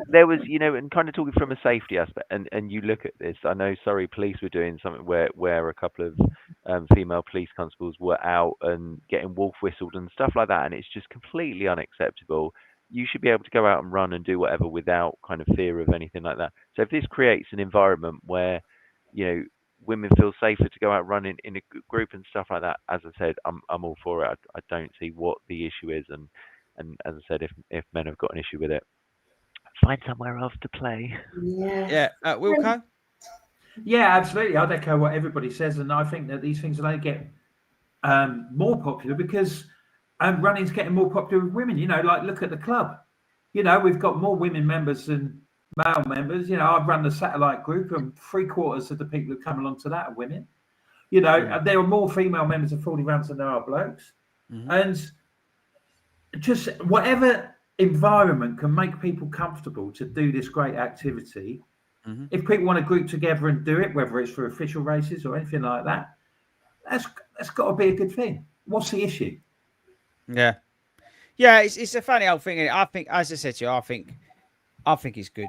and kind of talking from a safety aspect, and you look at this. I know Surrey Police were doing something where a couple of female police constables were out and getting wolf whistled and stuff like that, and it's just completely unacceptable. You should be able to go out and run and do whatever without kind of fear of anything like that. So if this creates an environment where, women feel safer to go out running in a group and stuff like that, as I said, I'm all for it. I don't see what the issue is, and as I said, if men have got an issue with it, find somewhere else to play. Yeah. Wilco? Yeah, absolutely. I'd echo what everybody says, and I think that these things will only get more popular because running's getting more popular with women. Like, look at the club. We've got more women members than male members. I run the satellite group, and 3/4 of the people who come along to that are women. There are more female members of 40 rounds than there are blokes. Mm-hmm. And just whatever environment can make people comfortable to do this great activity. Mm-hmm. If people want to group together and do it, whether it's for official races or anything like that, that's got to be a good thing. What's the issue? Yeah, it's a funny old thing. I think, as I said to you, I think it's good.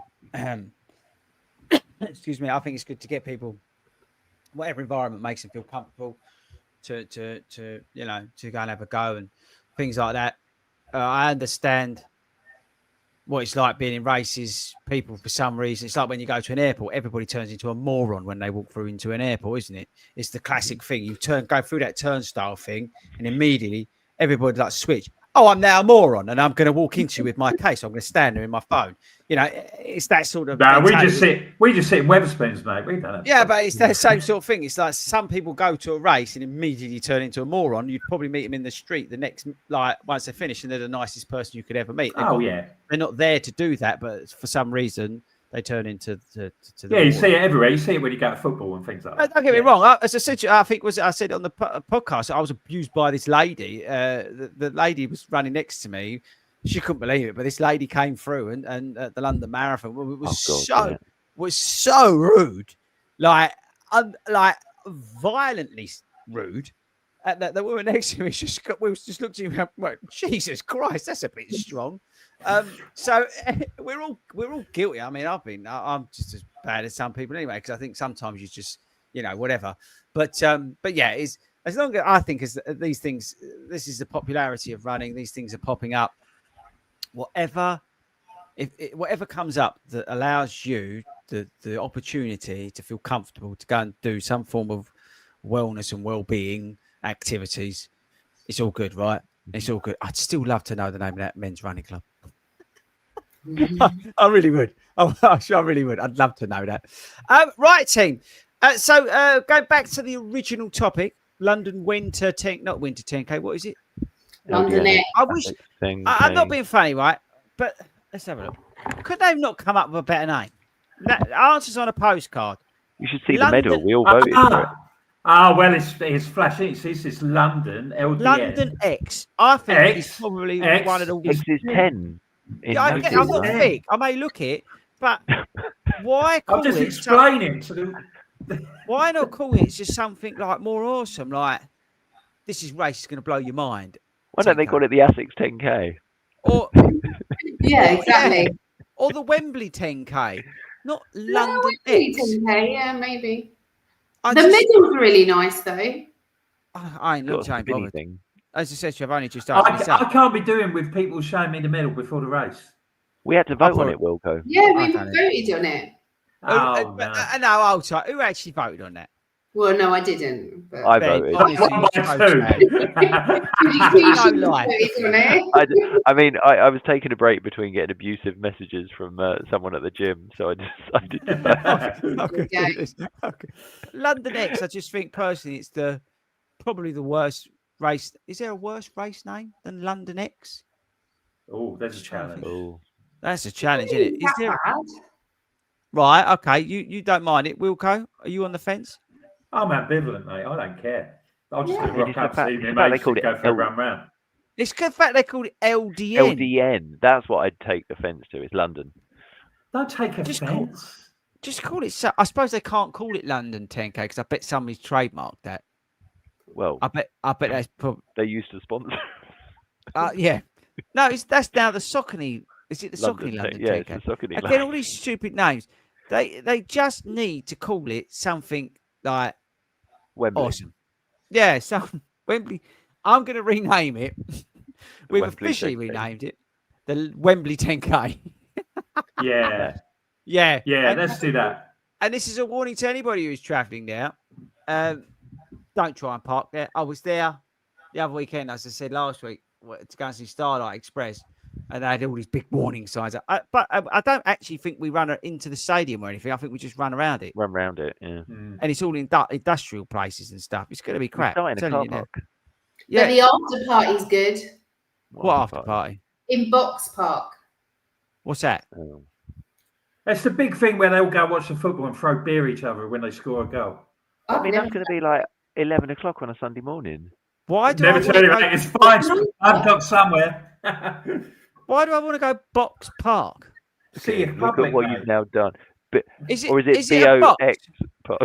Excuse me. I think it's good to get people, whatever environment makes them feel comfortable, to go and have a go and things like that. I understand what it's like being in races. People, for some reason, it's like when you go to an airport, everybody turns into a moron when they walk through into an airport, isn't it? It's the classic thing. You go through that turnstile thing, and immediately everybody like switch. Oh, I'm now a moron, and I'm going to walk into you with my case. I'm going to stand there in my phone. It's that sort of. No, we just sit in Wetherspoons, mate. We've done it. Yeah, but it's that same sort of thing. It's like some people go to a race and immediately turn into a moron. You'd probably meet them in the street the next, once they finish, and they're the nicest person you could ever meet. They're not there to do that, but for some reason they turn into the. Yeah, you see it everywhere. You see it when you go to football and things like that. Don't get me wrong. As I said, I said it on the podcast. I was abused by this lady. The lady was running next to me. She couldn't believe it, but this lady came through and at the London Marathon was so rude, like violently rude. The woman next to me we just looked at him. Like, Jesus Christ, that's a bit strong. So we're all guilty. I mean, I'm just as bad as some people anyway, because I think sometimes you just whatever. But yeah, it's as long as I think as these things, this is the popularity of running. These things are popping up. Whatever comes up that allows you the opportunity to feel comfortable to go and do some form of wellness and well-being activities, it's all good, right? It's all good. I'd still love to know the name of that men's running club. I really would. I really would. I'd love to know that. Right, team. So going back to the original topic, London Winter 10, not Winter 10K. What is it? London X. I wish. I'm not being funny, right? But let's have a look. Could they have not come up with a better name? Answers on a postcard. You should see the medal. We all voted for it. Well, it's flashing. It's London LDN. London X. I think it's probably one of the. X is 10. Yeah, I'm not big. I may look it, but why? I'm just explaining to them. Why not call it just something like more awesome? Like, this race is going to blow your mind. Why don't they call it the Essex 10K? Or yeah, exactly. Or the Wembley 10K, not London X. 10K, yeah, maybe. The medal's really nice, though. I ain't looked at anything. As I said to you, I've only just asked I can't be doing with people showing me the medal before the race. We had to vote on it, Wilco. Yeah, we voted on it. No. Who actually voted on that? Well, no, I didn't. But... I voted. Honestly, One by two. I mean, I was taking a break between getting abusive messages from someone at the gym, so I decided to vote. Okay. London X, I just think personally, it's probably the worst race. Is there a worse race name than London X? Oh, there's a challenge. Oh, that's a challenge, isn't it? Is there? Bad. Right. Okay. You don't mind it, Wilco? Are you on the fence? I'm ambivalent, mate. I don't care. I'll just rock It's up, the see fact- me the fact they mates, called and it go for a run round. It's the fact they called it LDN. LDN. That's what I'd take offence to. It's London. Don't take Just offence. Just call it. I suppose they can't call it London 10K because I bet somebody's trademarked that. Well, I bet that's probably. they used to sponsor. Yeah. No, that's now the Saucony. Is it the Saucony London 10K? Yeah, it's the Saucony. Again, all these stupid names. They just need to call it something like Wembley. awesome. Yeah, so Wembley. I'm going to rename it. We've officially renamed it the Wembley 10K. Yeah. Yeah. Yeah, let's do that. And this is a warning to anybody who's travelling there. Don't try and park there. I was there the other weekend, as I said last week, to go and see Starlight Express, and they had all these big warning signs. But I don't actually think we run into the stadium or anything. I think we just run around it. Run around it, yeah. And it's all in industrial places and stuff. It's going to be crap. We're starting a car park. Yeah. But the after party's good. What after party? In Box Park. What's that? Oh. It's the big thing where they all go watch the football and throw beer at each other when they score a goal. I mean, that's going to be like 11 o'clock on a Sunday morning. Why do Never tell you, mate. It's fine. I've got somewhere. Why do I want to go Box Park? See, look at what you've now done. But, is it BOX Park?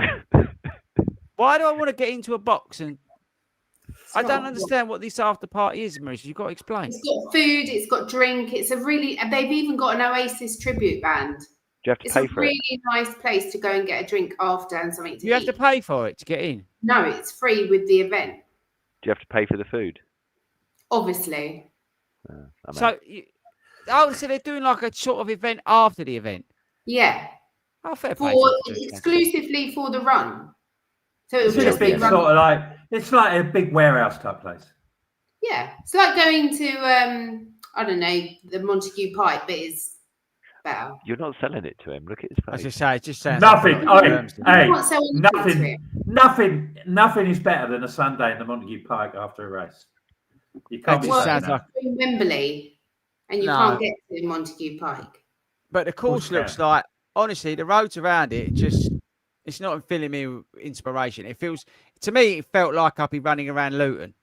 Why do I want to get into a box? And I don't understand what this after party is, Marissa. You've got to explain. It's got food. It's got drink. It's a really. They've even got an Oasis tribute band. Do you have to pay for it? It's a really nice place to go and get a drink after and something to eat. You have to pay for it to get in? No, it's free with the event. Do you have to pay for the food? Obviously. So they're doing like a sort of event after the event? Yeah. Oh, fair play. Exclusively for the run. So it was just a big sort of like, it's like a big warehouse type place. Yeah. It's like going to, I don't know, the Montague Pike, but it's better. You're not selling it to him. Look at his face. I just say, it just sounds nothing. Hey, nothing is better than a Sunday in the Montague Pike after a race. You can't be sounds like in Wembley, and you can't get to Montague Pike. But the course looks like, honestly, the roads around it it's not filling me with inspiration. It feels, to me, it felt like I'd be running around Luton.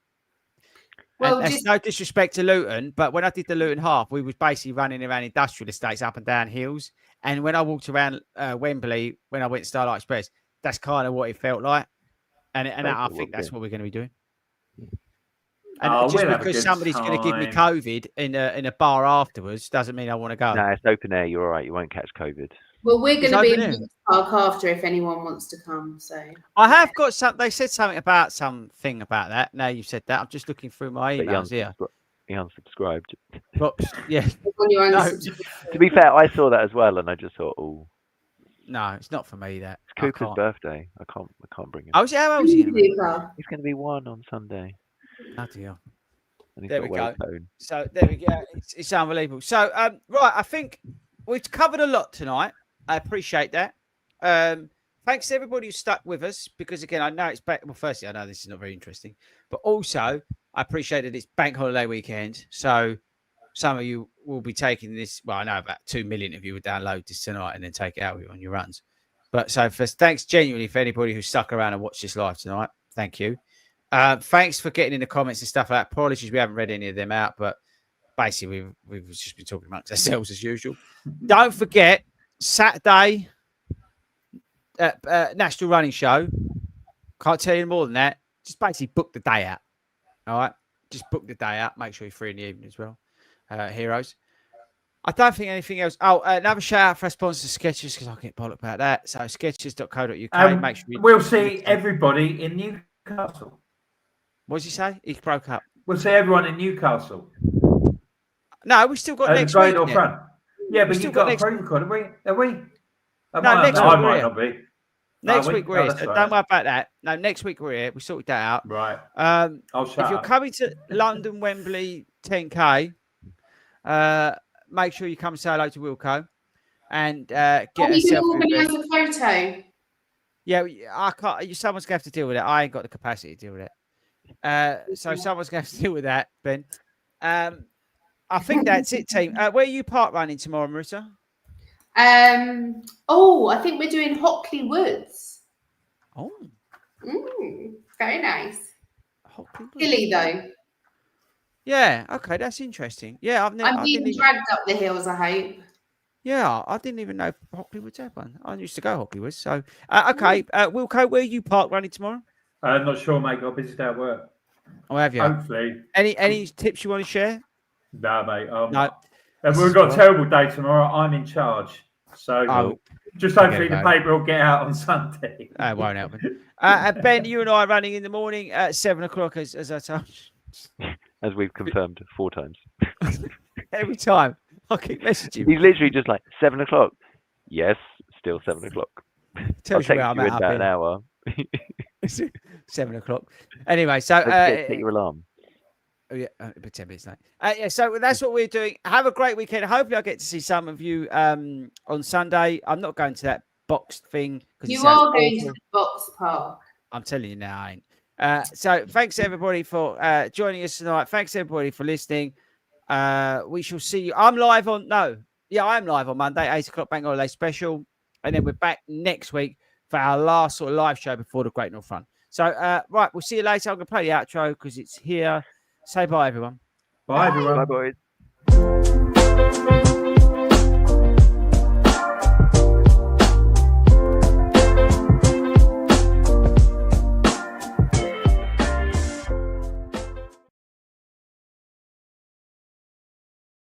Well, there's no disrespect to Luton, but when I did the Luton half, we was basically running around industrial estates up and down hills. And when I walked around Wembley, when I went to Starlight Express, that's kind of what it felt like. And I think that's what we're going to be doing. And just because somebody's going to give me COVID in a bar afterwards doesn't mean I want to go. No, it's open air. You're all right. You won't catch COVID. Well, we're going to be in the park after if anyone wants to come. So I have got some. They said something about that. Now you've said that. I'm just looking through my emails here. He unsubscribed. But yeah. To be fair, I saw that as well, and I just thought, oh. No, it's not for me. That it's Cooper's birthday. I can't bring him. Oh, how old is he? He's going to be 1 on Sunday. Oh dear. There we go. So there we go. It's unbelievable. So right, I think we've covered a lot tonight. I appreciate that. Thanks to everybody who stuck with us, because again, I know it's back. Well, firstly, I know this is not very interesting, but also I appreciate that it's bank holiday weekend. So some of you will be taking this. Well, I know about 2 million of you will download this tonight and then take it out with you on your runs. But so first, thanks genuinely for anybody who stuck around and watched this live tonight. Thank you. Thanks for getting in the comments and stuff like that. Apologies, we haven't read any of them out, but basically we've just been talking amongst ourselves as usual. Don't forget, Saturday, National Running Show. Can't tell you more than that. Just basically book the day out. All right? Just book the day out. Make sure you're free in the evening as well. Heroes. I don't think anything else. Oh, another shout out for our sponsor, Skechers, because I'll get bollocked about that. So skechers.co.uk. Make sure we'll see everybody in Newcastle. What did you say? He broke up. We'll see everyone in Newcastle. No, we still got next week. Or front. Yeah, but you've got a pre-record, have we? No, next week. I might not be. Next week we're here. So don't worry about that. No, next week we're here. We sorted that out. Right. If you're coming to London Wembley 10K, make sure you come say hello to Wilco and get a selfie. Organise a photo. Yeah, I can't. Someone's gonna have to deal with it. I ain't got the capacity to deal with it. So someone's gonna have to deal with that, Ben. I think that's it, team. Where are you park running tomorrow, Marissa? I think we're doing Hockley Woods. Oh. Very nice. Hockley Woods. Hilly though. Yeah, okay, that's interesting. Yeah, I'm being dragged up the hills, I hope. Yeah, I didn't even know Hockley Woods had one. I used to go Hockley Woods. So, okay. Wilco, where are you park running tomorrow? I'm not sure, mate. Got a busy day at work. Oh, have you? Hopefully. Any tips you want to share? No, mate. No. We've got a terrible day tomorrow. I'm in charge. So just hopefully the paper will get out on Sunday. It won't help me. And Ben, you and I are running in the morning at 7 o'clock, as I told you. As we've confirmed 4 times. Every time. I keep messaging. He's literally just like 7 o'clock. Yes, still 7 o'clock. Tells you where I'm at. About an hour. 7 o'clock. Anyway, so take your alarm. Oh yeah, 10 minutes late. So that's what we're doing. Have a great weekend. Hopefully, I get to see some of you on Sunday. I'm not going to that box thing because you are going to the box park. I'm telling you now, I ain't. So thanks everybody for joining us tonight. Thanks everybody for listening. We shall see you. I'm live on Monday, 8 o'clock Bank Holiday special, and then we're back next week for our last sort of live show before the Great North Run. So right, we'll see you later. I'm gonna play the outro because it's here. Say bye, everyone. Bye, everyone. Bye, boys.